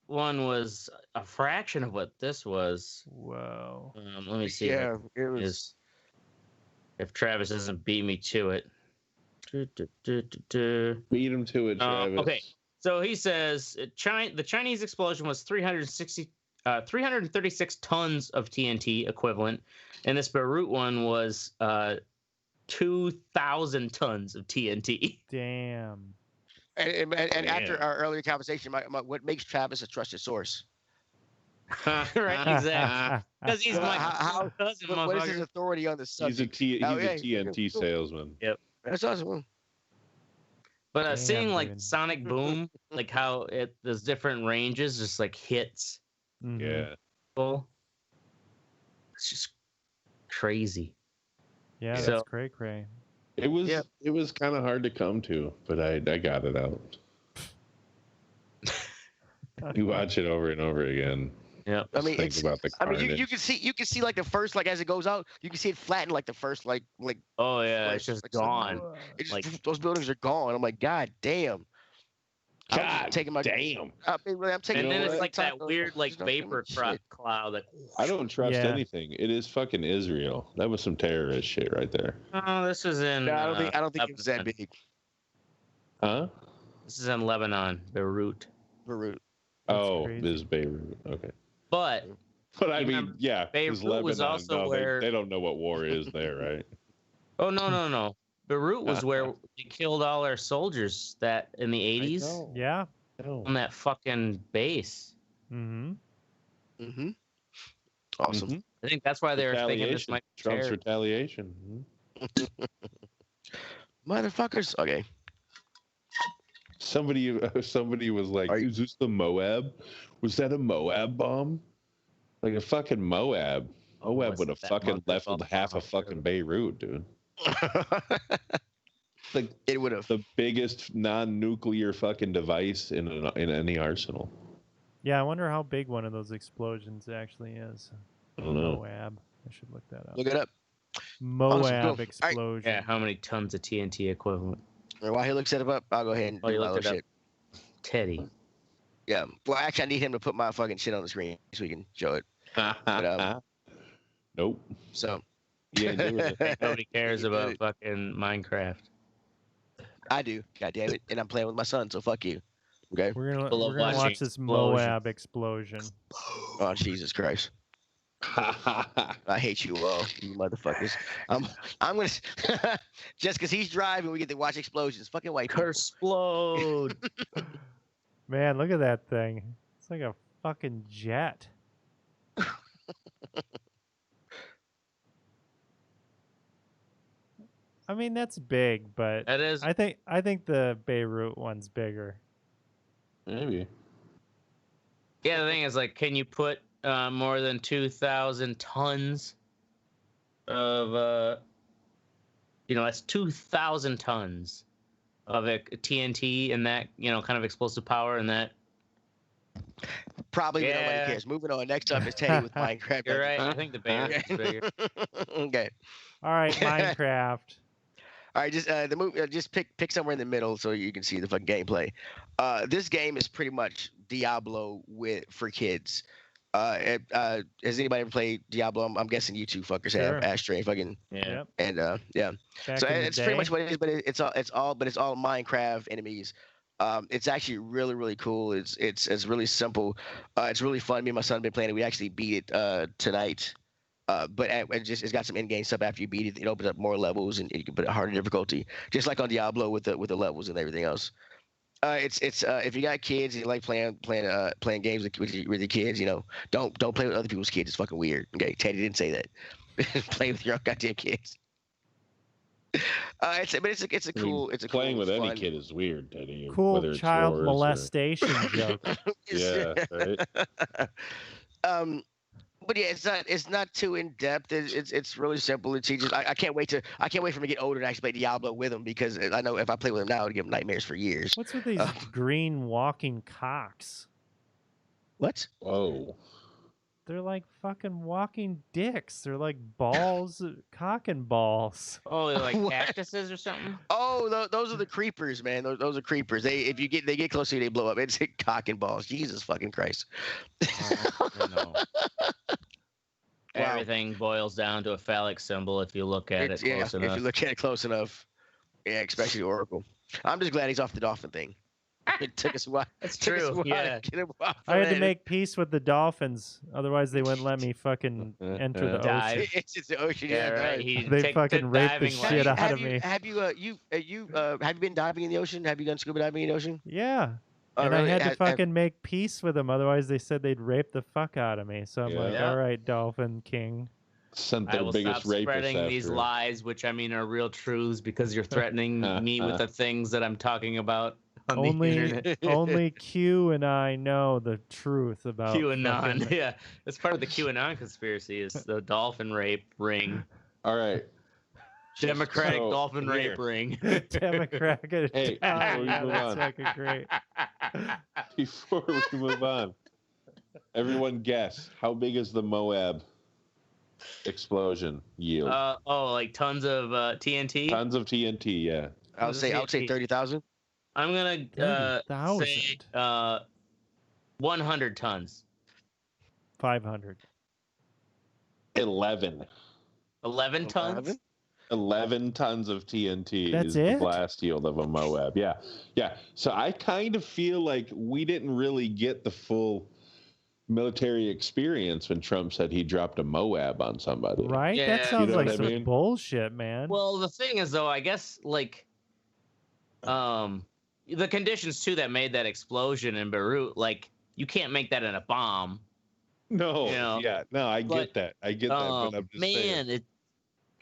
one was a fraction of what this was. Whoa. Let me see. Yeah, it was. If Travis doesn't beat me to it. Beat him to it, Travis. Okay. So he says the Chinese explosion was 336 tons of TNT equivalent, and this Beirut one was 2,000 tons of TNT. Damn. And after our earlier conversation, what makes Travis a trusted source? Right, exactly. Because he's my cousin. What is his authority on the subject? He's a TNT salesman. Yep. That's awesome. But Damn, seeing like dude. Sonic Boom, like how there's different ranges, just like hits. Mhm. Yeah. It's just crazy. Yeah, So- that's cray. It was kind of hard to come to, but I got it out. You watch it over and over again. Yep. I mean, Think about the carnage. you can see like the first, like as it goes out, you can see it flatten like the first like. Oh yeah, like, it's just like, gone. It's just, Like- those buildings are gone. I'm like, God damn. God taking my damn. I'm taking. And then know it's what? like that weird like Just don't give me vapor shit. cloud. Like, I don't trust Yeah. anything. It is fucking Israel. That was some terrorist shit right there. oh, this is in. No, I don't think it was that Lebanon. big. Huh? This is in Lebanon, Beirut. Beirut. Oh, crazy. this is Beirut. Okay. But But I You mean, remember, yeah, Beirut it's Lebanon. was also no, where- they don't know what war is there, right? oh no, Beirut was where they killed all our soldiers that in the 80s Yeah. on that fucking base. Mm-hmm. Mm-hmm. Awesome. Mhm. I think that's why they were thinking this Retaliation. might be Trump's terror. retaliation. Mhm. Motherfuckers. Okay. Somebody was like, Are you- "Is this the Moab? Was that a Moab bomb? Like a fucking Moab? Moab was would have that fucking month leveled of half summer, of fucking too. Beirut, dude. Like It would have. the biggest non-nuclear fucking device in any arsenal. Yeah, I wonder how big one of those explosions actually is. I don't know. Moab. I should look that up. Look it up. Moab cool. All right. explosion. Yeah, how many tons of TNT equivalent? While he looks it up, I'll go ahead and Oh, do you my looked little it shit. Teddy. Yeah. Well, actually, I need him to put my fucking shit on the screen so we can show it. Nope. So He ain't doing it. Nobody cares about fucking Minecraft. I do. God damn it. And I'm playing with my son, so fuck you. Okay. We're gonna People love watch watching this explosions. Moab explosion. Oh, Jesus Christ. I hate you all, you motherfuckers. I'm gonna just because he's driving, we get to watch explosions. Fucking white people. Explode. Man, look at that thing. It's like a fucking jet. I mean, that's big, but That is. I think the Beirut one's bigger. Maybe. Yeah, the thing is, like, can you put more than 2,000 tons of, that's 2,000 tons of TNT and that, kind of explosive power and that. Probably nobody Yeah. cares. Moving on. Next up is Teddy with Minecraft. You're right. I think the Beirut is bigger. Okay. All right, Minecraft. All right, just the movie. Just pick somewhere in the middle so you can see the fucking gameplay. This game is pretty much Diablo for kids. Has anybody ever played Diablo? I'm guessing you two fuckers Sure. have. Ashtray, fucking, Yeah. Yep. and yeah. Back So in the it's pretty day. much what it is, but it's all Minecraft enemies. It's actually really, really cool. It's really simple. It's really fun. Me and my son have been playing it. We actually beat it tonight. But it's got some in-game stuff. After you beat it, it opens up more levels and you can put a harder difficulty, just like on Diablo with the levels and everything else. It's if you got kids and you like playing games with your kids, don't play with other people's kids. It's fucking weird. Okay, Teddy didn't say that. Play with your own goddamn kids. It's a cool. It's a Playing cool, with any fun- kid is weird, Teddy. whether Cool it's child yours or- molestation joke. Yeah, right. But yeah, it's not too in depth. It's really simple. It teaches. I can't wait for him to get older and actually play Diablo with him, because I know if I play with him now, it'll give him nightmares for years. What's with these Uh, green walking cocks? What? Whoa. they're like fucking walking dicks. They're like balls, cock and balls. Oh, they're like cactuses or something. Oh, those are the creepers, man. Those are creepers. They get close to you, they blow up. It's cock and balls. Jesus fucking Christ. No. Everything boils down to a phallic symbol if you look at it close enough. If you look at it close enough. Yeah, especially Oracle. I'm just glad he's off the dolphin thing. It took us a while. That's true. Yeah. To get him off I had to it. make peace with the dolphins, otherwise they wouldn't let me fucking enter the Dive. ocean. It's just the ocean. Yeah, right. They fucking raped the shit out of me. Have you been diving in the ocean? Have you done scuba diving in the ocean? Yeah. Oh, And really? I had to fucking make peace with them, otherwise they said they'd rape the fuck out of me. So I'm like, all right, Dolphin King. Sent I their will biggest stop spreading rapist these after. lies, which I mean are real truths, because you're threatening me with the things that I'm talking about on the internet. Only Q and I know the truth about QAnon. fucking- Yeah, that's part of the QAnon conspiracy is the dolphin rape ring. All right. Democratic So, dolphin here. rape ring. Democratic. Hey, Oh, before we yeah, move that's on. fucking great. Before we move on, everyone guess, how big is the Moab explosion yield? Like tons of TNT. Tons of TNT, yeah. I would say 30,000. I'm gonna say 100 tons. 500. 11. 11 tons. 11 tons of TNT That's is it? the blast yield of a Moab. Yeah. Yeah. So I kind of feel like we didn't really get the full military experience when Trump said he dropped a Moab on somebody. Right? Yeah. That sounds You know like what I some mean? bullshit, man. Well, the thing is, though, I guess like, the conditions too that made that explosion in Beirut, like you can't make that in a bomb. No. You know, yeah. No, I but, get that. I get that. But I'm just saying. it's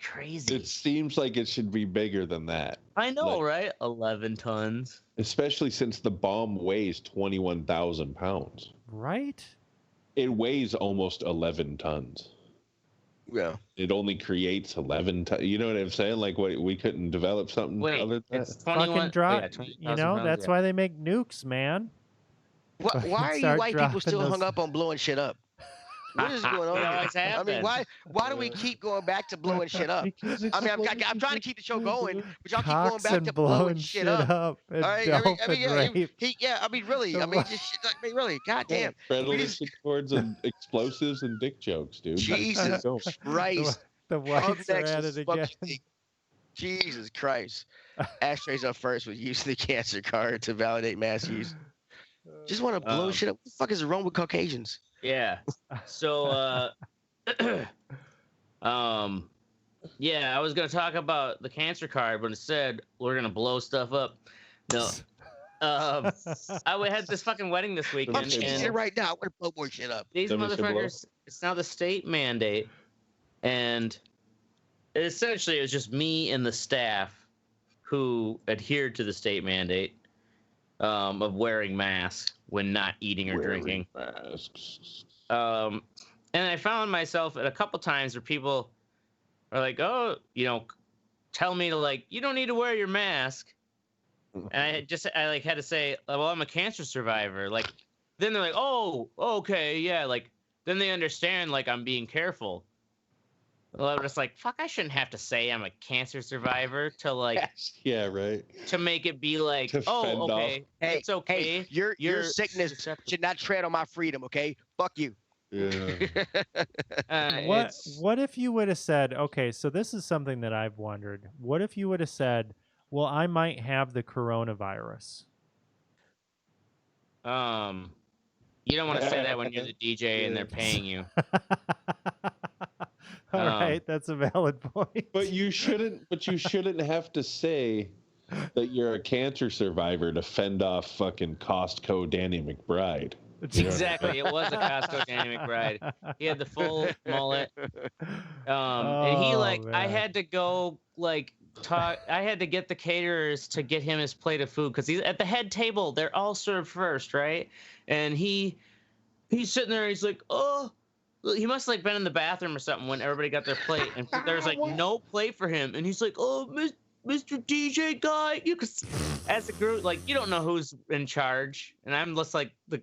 crazy. It seems like it should be bigger than that. I know, right? 11 tons. Especially since the bomb weighs 21,000 pounds. Right? It weighs almost 11 tons. Yeah. It only creates 11 tons. You know what I'm saying? Like, what, we couldn't develop something Wait, other than it's that? 21. Fucking drop. yeah, 20,000 You know, pounds, that's yeah. why they make nukes, man. Why are you Start white people dropping still those- hung up on blowing shit up? What is going on? It here? always I mean, happens. why do we keep going back to blowing shit up? Because I mean, I'm trying to keep the show going, but y'all keep going Cocks back and to blowing shit up. and All right, dolphin yeah, rape. I mean, really, I mean, just, I mean, really, goddamn, Predilection towards explosives and dick jokes, dude. Jesus Go. Christ, The whites are Next at is it fucking again. thing. Jesus Christ, Ashtray's up first with using the cancer card to validate mass use. Just want to blow shit up. What the fuck is wrong with Caucasians? Yeah. So, yeah, I was gonna talk about the cancer card, but instead we're gonna blow stuff up. No. I had this fucking wedding this weekend, I'm saying and it right now. I want to blow more shit up. these Then we should blow. motherfuckers, it's now the state mandate, and essentially it was just me and the staff who adhered to the state mandate of wearing masks when not eating or drinking. Masks. And I found myself at a couple times where people are like, "Oh, you know, tell me to like, you don't need to wear your mask." And I like had to say, "Well, I'm a cancer survivor." Like, then they're like, "Oh, okay, yeah." Like, then they understand like I'm being careful. Well, I'm just like, "Fuck, I shouldn't have to say I'm a cancer survivor to like Yeah, right. to make it be like, To oh, fend okay, Hey, it's okay." Hey, your sickness acceptable. should not tread on my freedom. Okay, fuck you. Yeah. What if you would have said, okay, so this is something that I've wondered. What if you would have said, well, I might have the coronavirus? You don't want to say that when you're the DJ and they're paying you. All right, that's a valid point. But you shouldn't have to say that you're a cancer survivor to fend off fucking Costco Danny McBride. Exactly, it was a Costco Danny McBride. He had the full mullet, and he like I man. had to go like talk. I had to get the caterers to get him his plate of food because he's at the head table. They're all served first, right? And he's sitting there. He's like, oh. He must have like been in the bathroom or something when everybody got their plate, and there's like no plate for him, and he's like, "Oh, Mr. DJ guy," you could, as a group, like you don't know who's in charge, and I'm just like the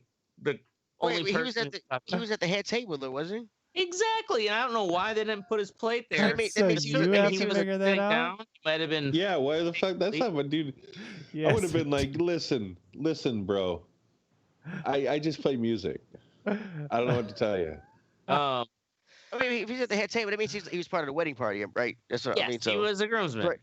only Wait, person. he was at the head table though, wasn't he? Exactly, and I don't know why they didn't put his plate he? there. That means you that have means He to was figure that sitting out. down. He might have been. Yeah, why the fuck? That's not what, dude. I would have been like, listen, bro. I just play music. I don't know what to tell you. Um, I mean, if he's at the head table, that means he was part of the wedding party, right? That's what yes, I mean. So he was a groomsman. right.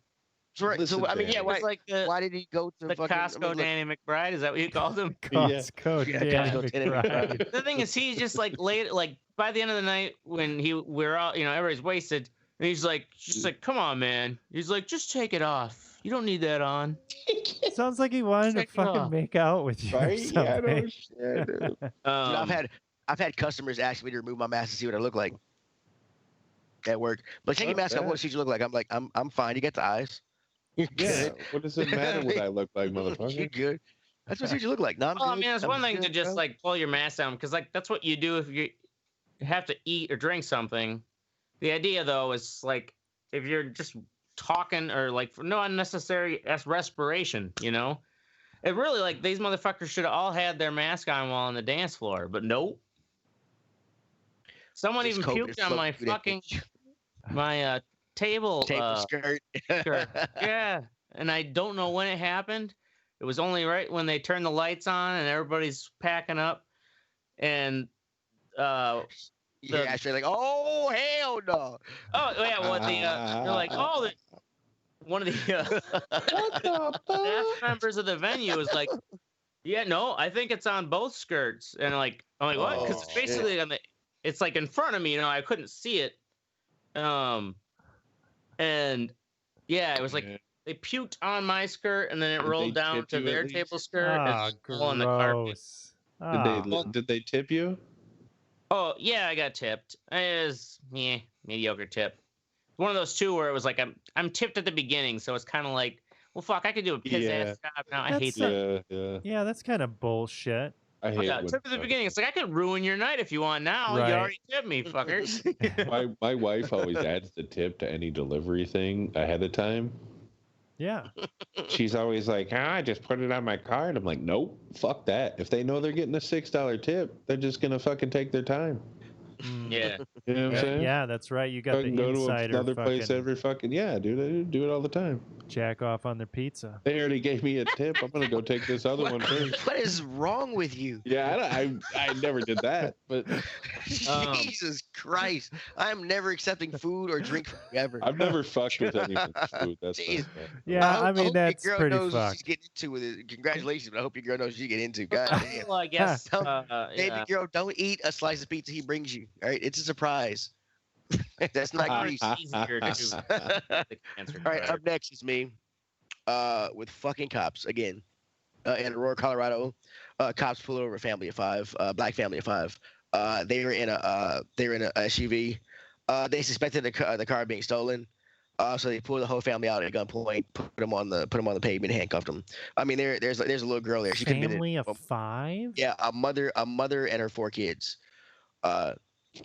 Listen, So I mean, yeah. Danny. Why, It's like why did he go to the fucking Costco Danny McBride? Is that what you called him? Costco, Yeah, Danny Costco Danny McBride. The thing is, he's just like late. Like by the end of the night, when we're all, everybody's wasted, and he's like, just like, come on, man. He's like, just take it off. You don't need that on. Sounds like he wanted to Check it fucking off. make out with you. Or Right? Yeah, I something. know. Dude, I've had customers ask me to remove my mask to see what I look like at work. But take your mask off. I want to see what you look like. I'm like, I'm fine. You got the eyes. You're Yeah. good. What does it matter what I look like, You're motherfucker? good. That's what you look like. No, I'm Well, I good. mean, it's I'm one thing to good, just bro. like pull your mask down because like that's what you do if you have to eat or drink something. The idea though is like if you're just talking or like for no unnecessary respiration, It really like these motherfuckers should have all had their mask on while on the dance floor, but nope. Someone Just even COVID puked on my floated that fucking bitch. table skirt. skirt. Yeah, and I don't know when it happened. It was only right when they turned the lights on and everybody's packing up, and Yeah, actually, like, oh hell no. oh yeah, well they're like, oh, one of the staff members of the venue is like, yeah, no, I think it's on both skirts, and I'm like, what? Because it's basically it's like in front of me, I couldn't see it, and yeah, it was like they puked on my skirt, and then it Did rolled they down tip to you at their least? table skirt Ah, and fell on the carpet. gross. Ah. Did they tip you? Oh yeah, I got tipped. It was mediocre tip. One of those two where it was like I'm tipped at the beginning, so it's kind of like, well, fuck, I could do a piss ass job now. I hate that. Yeah. That's kind of bullshit. I hate Yeah, when, tip at the beginning. It's like I could ruin your night if you want now. Right. You already tipped me, fuckers. my wife always adds the tip to any delivery thing ahead of time. Yeah. She's always like, I just put it on my card. I'm like, nope, fuck that. If they know they're getting a $6 tip, they're just gonna fucking take their time. Yeah. You know what I'm saying? Yeah, that's right. You got I the can go to insider another place fucking every fucking dude. I do it all the time. jack off on their pizza. They already gave me a tip. I'm gonna go take this other one first. What is wrong with you? Yeah, I never did that, but Jesus Christ. I'm never accepting food or drink from you ever. I've never fucked with anyone's food. That's Jeez. not bad. Yeah, I hope mean your that's girl pretty knows what fucked. she's getting into with it. Congratulations, but I hope your girl knows what she's getting into. God damn. Well, I guess. Baby Yeah. girl, don't eat a slice of pizza he brings you. All right, it's a surprise. That's not grease. Easier to the cancer. All right, up next is me, with fucking cops again, in Aurora, Colorado. Cops pull over a family of five, black family of five. They were in a SUV. They suspected the car being stolen. So they pulled the whole family out at gunpoint, put them on the pavement, and handcuffed them. I mean, there's a little girl there. She could have been Family of five? yeah, a mother and her 4 kids.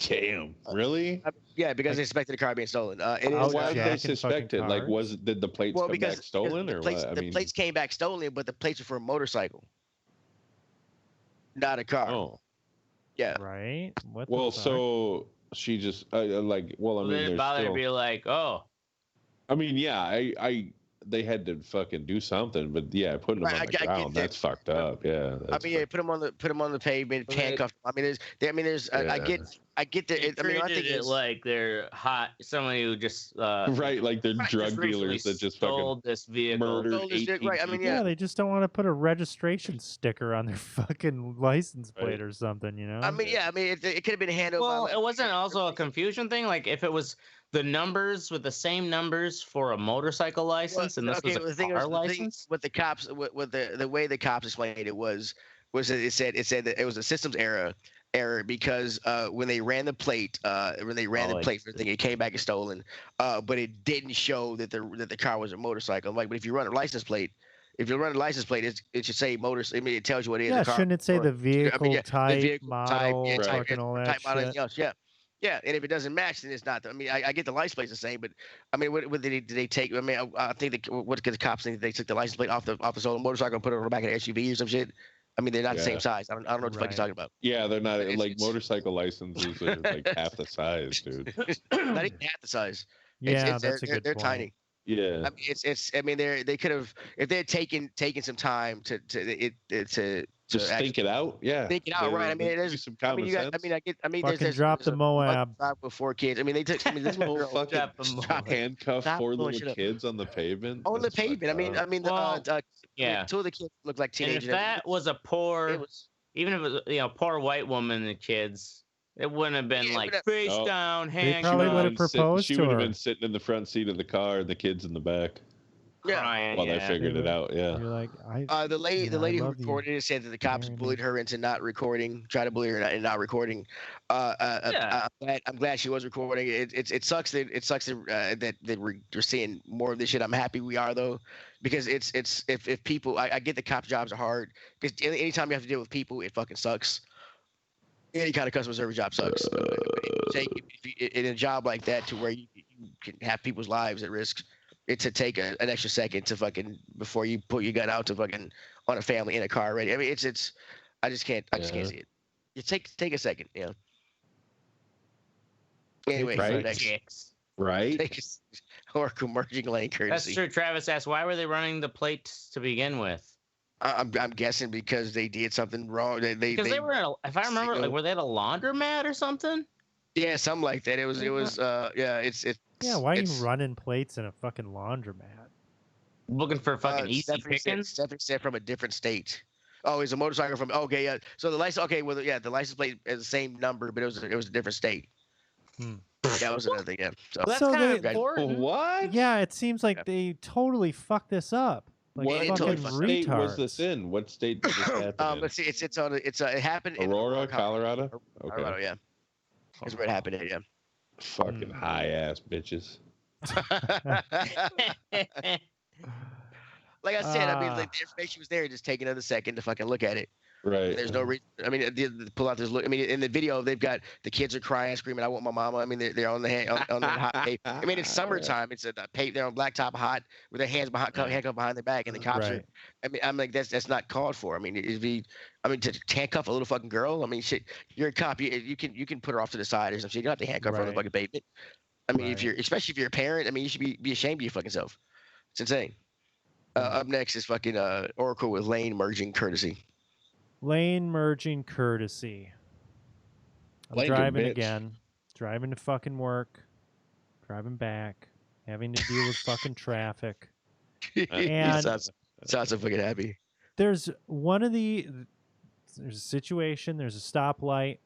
Damn, really? Yeah, because they suspected the car being stolen. It Oh, is Why did they jacking suspect it? fucking Like, cars? did the plates well come because back stolen the or plates, what? the plates came back stolen, but the plates were for a motorcycle, not a car. Oh, Yeah. Right? What the well, fuck? so she just like, well, I Well, mean, they didn't there's bother still, to be like, oh, I mean, yeah, they had to fucking do something, but yeah, putting them Right, on the I get ground, that. that's fucked up. Yeah, I that's mean, yeah, put them on the pavement, I mean, handcuffed. I mean, there's. I get they the. I mean, I treated think it it's like they're hot. Somebody who just right, like they're just drug recently dealers that just fucking stole this vehicle. murdered Stole this 18 dick, right, I mean, people. Yeah, they just don't want to put a registration sticker on their fucking license plate Right. or something, you know? I mean, yeah, I mean, it could have been handled. Well, by, it wasn't also a confusion thing. Like if it was the numbers with the same numbers for a motorcycle license, and this was the a thing car was, license. what the cops, what the way the cops explained it was that it said that it was a systems error because when they ran the plate for the thing, it came back as stolen, but it didn't show that the car was a motorcycle. I'm like, but if you run a license plate. If you run a license plate, it should say motor. I mean, it tells you what it is. Yeah, a car, shouldn't it say or- the vehicle the type, vehicle model, type, fucking all that type, model, shit? anything else, yeah. Yeah, and if it doesn't match, then it's not. I mean, I get the license plate the same, but I mean, what did they take? I mean, I think what did the cops think they took the license plate off the stolen motorcycle and put it on the back of the SUV or some shit? I mean, they're not the same size. I don't know what the fuck you're talking about. Yeah, they're not like motorcycle licenses are like half the size, dude. Not even half the size. Yeah, that's a good they're point. tiny. Yeah. I mean, it's. I mean, they could have if they had taken some time to just think it out. Yeah. Think it out, right? I mean, there's some common sense. I mean, fucking there's drop the Moab with 4 kids. I mean, they took. I mean, this whole fucking handcuff 4 little kids on the pavement. On the pavement. I mean, yeah. 2 of the kids look like teenagers. And if that was a poor, even if it was poor white woman and kids. It wouldn't have been like face down, hand. They probably would have proposed to her. She would have been sitting in the front seat of the car, and the kids in the back. Crying, while they figured it out. Yeah. You're like, the lady who reported it said that the cops bullied her into not recording, tried to bully her into not recording. I'm glad she was recording. It sucks that we're seeing more of this shit. I'm happy we are though, because it's if people, I get the cop jobs are hard because anytime you have to deal with people, it fucking sucks. Any kind of customer service job sucks. In a job like that, to where you can have people's lives at risk, it's to take an extra second to fucking before you put your gun out to fucking on a family in a car already. I mean, it's. I just can't see it. You take a second, you know. Anyway, right. Or merging lane courtesy. That's true. Travis asked, why were they running the plates to begin with? I'm guessing because they did something wrong. They were at if I remember, like, were they at a laundromat or something? Yeah, something like that. It was yeah. Why are you running plates in a fucking laundromat? Looking for fucking easy pickings. Stephanie said from a different state. Oh, it's a motorcycle from. Okay, yeah. So the license. Okay, well, yeah, the license plate is the same number, but it was a different state. That was another thing. Yeah. So that's kind of important. What? Yeah, it seems like they totally fucked this up. Like what state was this in? What state did this happen in? Let's see. It happened Aurora, Colorado. Okay. Colorado, yeah. That's where it happened. Yeah. Fucking high ass bitches. Like I said, I mean, like, the information was there. Just take another second to fucking look at it. Right. There's no reason. I mean, pull out this look. I mean, in the video, they've got the kids are crying, screaming, "I want my mama." I mean, they're on the on the hot tape. I mean, it's summertime. It's a tape. They're on blacktop hot with their hands handcuffed behind their back, and the cops are. I mean, I'm like, that's not called for. I mean, to handcuff a little fucking girl. I mean, shit. You're a cop. You can put her off to the side or something. You don't have to handcuff her on the fucking pavement. I mean, especially if you're a parent. I mean, you should be ashamed of your fucking self. It's insane. Up next is fucking Oracle with lane merging courtesy. Lane merging courtesy. I'm driving again. Driving to fucking work. Driving back. Having to deal with fucking traffic. And sounds so fucking happy. There's a situation. There's a stoplight.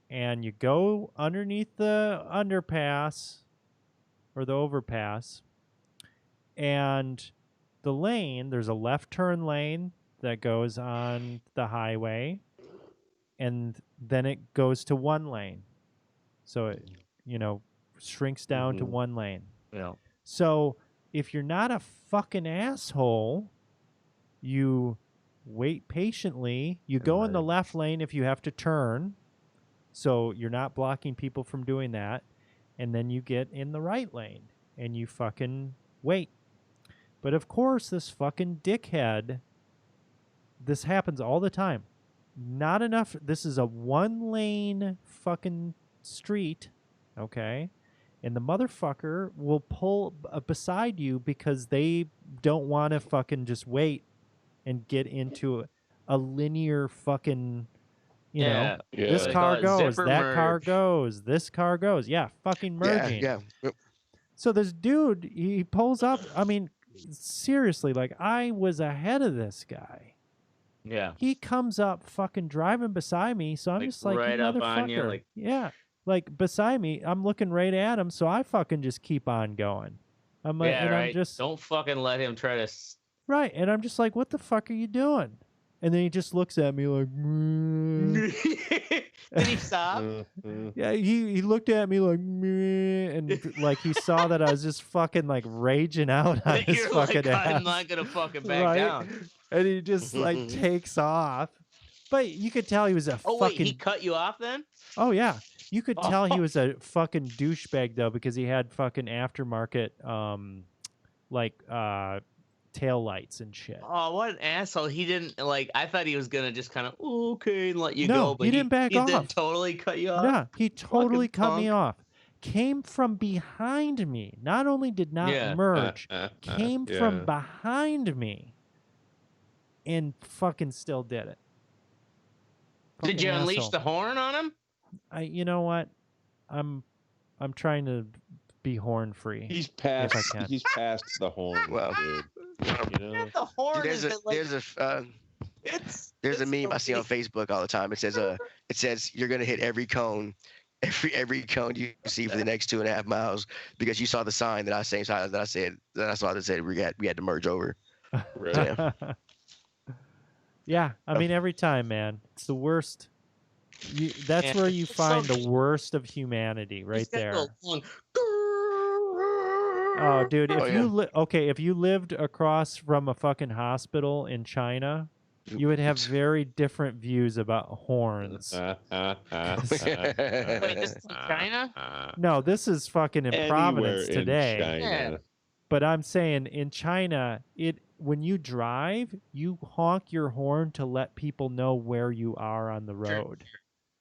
And you go underneath the underpass. Or the overpass. And the lane, there's a left turn lane that goes on the highway, and then it goes to 1 lane. So it, shrinks down to 1 lane. Yeah. So if you're not a fucking asshole, you wait patiently. You go in the left lane if you have to turn. So you're not blocking people from doing that. And then you get in the right lane and you fucking wait. But of course, this fucking dickhead, this happens all the time. Not enough. This is a 1-lane fucking street, okay? And the motherfucker will pull beside you because they don't want to fucking just wait and get into a linear fucking, this car goes, that car goes, this car goes. Yeah, fucking merging. Yeah. So this dude, he pulls up. I mean, seriously, like, I was ahead of this guy. Yeah. He comes up fucking driving beside me, so I'm just like, right up on you, like, yeah. Like, beside me, I'm looking right at him, so I fucking just keep on going. I'm like, I'm just, don't fucking let him try to. Right, and I'm just like, what the fuck are you doing? And then he just looks at me like, Did he stop? Yeah, he looked at me like, and like he saw that I was just fucking like raging out on his fucking ass. I'm not gonna fucking back down. And he just like takes off. But you could tell he was a fucking... wait, he cut you off then? Oh, yeah. You could tell he was a fucking douchebag, though, because he had fucking aftermarket, tail lights and shit. Oh, what an asshole! He didn't like. I thought he was gonna just kind of okay and let you No, go, but he didn't back off. He did totally cut you off. Yeah, he totally Fucking cut me punk. off. Came from behind me. Not only did not merge, came from behind me, and fucking still did it. Did you unleash the horn on him? You know what? I'm trying to be horn free. He's past. He's past the horn. Well, dude. You know? The horn there's a meme I see on Facebook all the time. It says you're gonna hit every cone, every cone you see for the next 2.5 miles because you saw the sign that I said we had to merge over. Right. Yeah, I mean every time, man. It's the worst. That's where you find the worst of humanity, right there. Oh, dude, if you lived across from a fucking hospital in China, you would have very different views about horns. Wait, this is China? No, this is fucking in Providence today. China. But I'm saying in China, when you drive, you honk your horn to let people know where you are on the road.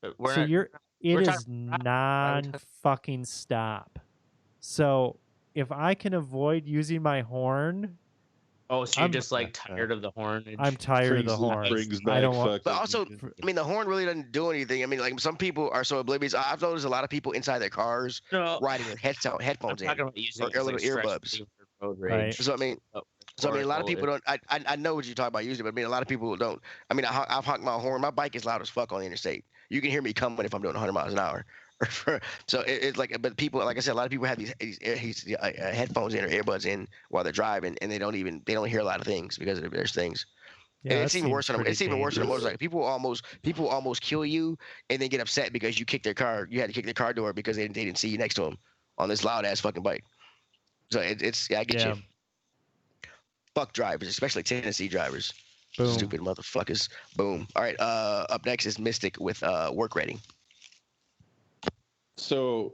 It is non-fucking stop. So if I can avoid using my horn, so you're just like tired of the horn. I'm tired of the horn. I don't want. But also, I mean, the horn really doesn't do anything. I mean, like some people are so oblivious. I've noticed a lot of people inside their cars riding with headphones in or little earbuds. Right. So I mean, a lot of people don't. I know what you're talking about using, but I mean, a lot of people don't. I mean, I've honked my horn. My bike is loud as fuck on the interstate. You can hear me coming if I'm doing 100 miles an hour. So it's like, but people, like I said, a lot of people have these headphones in or earbuds in while they're driving, and they don't hear a lot of things because there's things. Yeah, and it's even worse on a motorcycle. People almost kill you and then get upset because you kicked their car. You had to kick their car door because they didn't see you next to them on this loud ass fucking bike. So I get you. Fuck drivers, especially Tennessee drivers. Boom. Stupid motherfuckers. Boom. All right. Up next is Mystic with work rating. So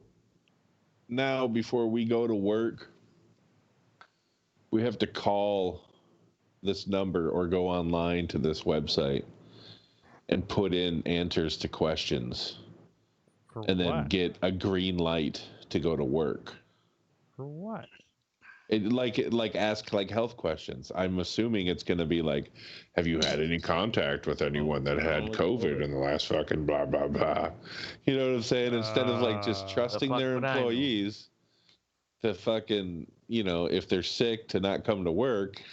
now, before we go to work, we have to call this number or go online to this website and put in answers to questions then get a green light to go to work. For what? Ask health questions. I'm assuming it's going to be like, have you had any contact with anyone that had COVID in the last fucking blah, blah, blah. You know what I'm saying? Instead of just trusting their employees to fucking, if they're sick to not come to work,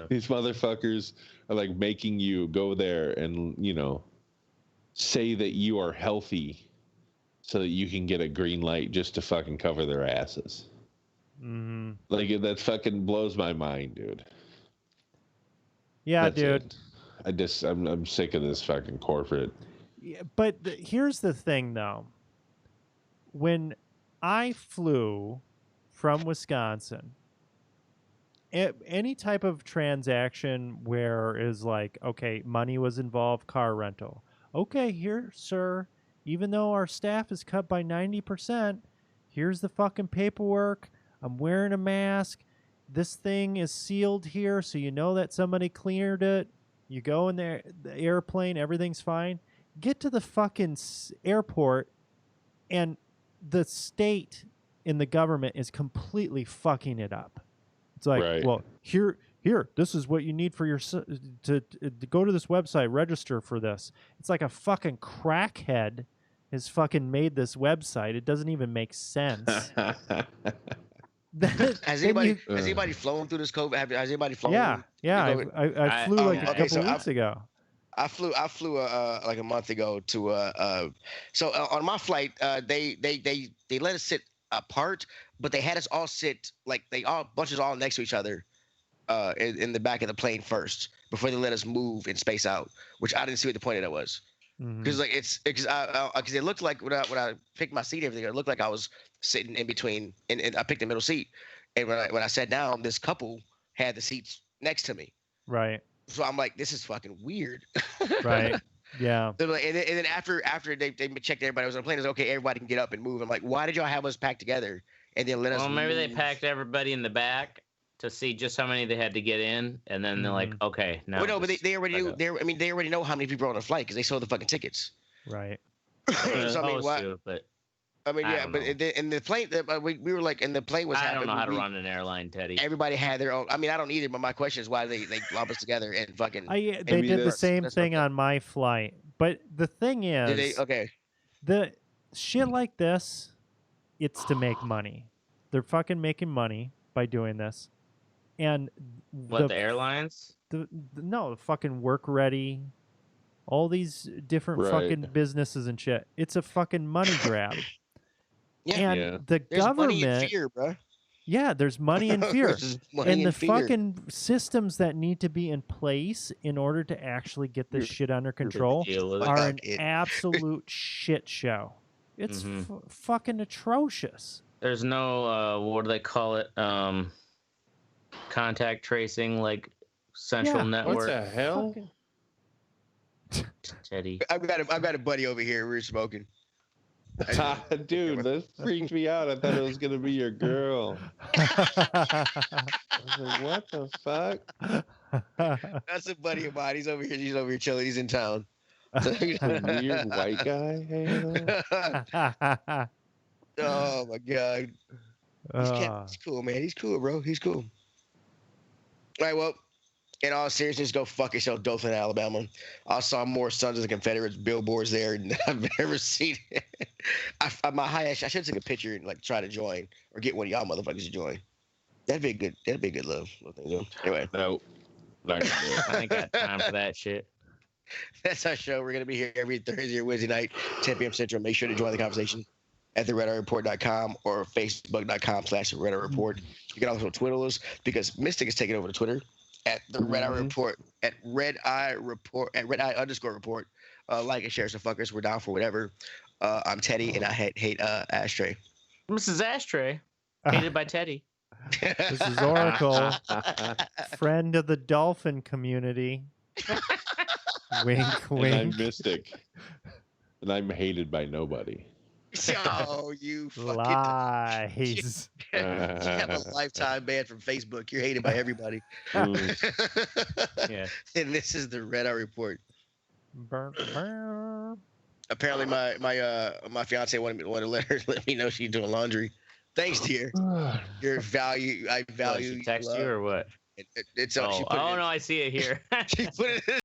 these motherfuckers are making you go there and, say that you are healthy so that you can get a green light just to fucking cover their asses. Mm-hmm. That fucking blows my mind, dude. Yeah, dude. I'm sick of this fucking corporate. Yeah, but here's the thing, though. When I flew from Wisconsin, any type of transaction where is okay, money was involved, car rental. Okay, here, sir. Even though our staff is cut by 90%, here's the fucking paperwork. I'm wearing a mask. This thing is sealed here, so you know that somebody cleared it. You go in the airplane, everything's fine. Get to the fucking airport, and the state in the government is completely fucking it up. It's like, well, here, this is what you need for your to go to this website, register for this. It's like a fucking crackhead has fucking made this website. It doesn't even make sense. Has anybody flown through this COVID? Has anybody flown? Yeah. I flew a couple weeks ago. I flew like a month ago to so on my flight they let us sit apart, but they had us all sit bunches all next to each other in the back of the plane first before they let us move and space out, which I didn't see what the point of that was. Because because it looked like when I picked my seat, everything, it looked like I was sitting in between, and I picked the middle seat. And when I sat down, this couple had the seats next to me. Right. So I'm like, this is fucking weird. Right. Yeah. And then after they checked everybody was on the plane, it's okay, everybody can get up and move. I'm like, why did y'all have us packed together and then let us? Well, maybe they packed everybody in the back. to see just how many they had to get in, and then they're like, okay, now. Well, no, but they already knew. They already know how many people are on the flight because they sold the fucking tickets. Right. So I mean, why? But I mean, yeah, but in the plane, we were like, and the plane was. I don't know how to run an airline, Teddy. Everybody had their own. I mean, I don't either. But my question is why they lump us together and fucking. They did the same thing on my flight, but the thing is, the shit like this, it's to make money. They're fucking making money by doing this, and the airlines? No, the fucking Work Ready, all these different fucking businesses and shit. It's a fucking money grab. And the there's government, money and fear, bro. Yeah, there's money and fear, and the fucking systems that need to be in place in order to actually get this shit under control are an absolute shit show. It's fucking atrocious. There's no what do they call it? Contact tracing, like central network. What the hell? Teddy, I've got a buddy over here. We're smoking. Dude, that freaked me out. I thought it was gonna be your girl. I was like, what the fuck? That's a buddy of mine. He's over here. He's over here chilling. He's in town. Weird white guy. Oh my god. He's cool, man. He's cool, bro. He's cool. All right, well, in all seriousness, go fuck yourself, Dothan, Alabama. I saw more Sons of the Confederates billboards there than I've ever seen. I should take a picture and like try to join or get one of y'all motherfuckers to join. That'd be a good little thing to do. Anyway. No. I ain't got time for that shit. That's our show. We're gonna be here every Thursday or Wednesday night, 10 p.m. Central. Make sure to join the conversation at theredeyereport.com or facebook.com/redeyereport. You can also Twitter us because Mystic is taking over to Twitter at the Red Eye Report, at Red Eye _report. Like and share some fuckers. We're down for whatever. I'm Teddy and I hate Ashtray. Mrs. Ashtray, hated by Teddy. This is Oracle, friend of the dolphin community. Wink, wink. And I'm Mystic, and I'm hated by nobody. Oh, you fucking lies. You have a lifetime ban from Facebook. You're hated by everybody. Yeah. And this is the Red Eye Report. Burr, burr. Apparently, my fiance wanted let me know she's doing laundry. Thanks, dear. Your value, I value. She text you or what? It's no, I see it here. She put it.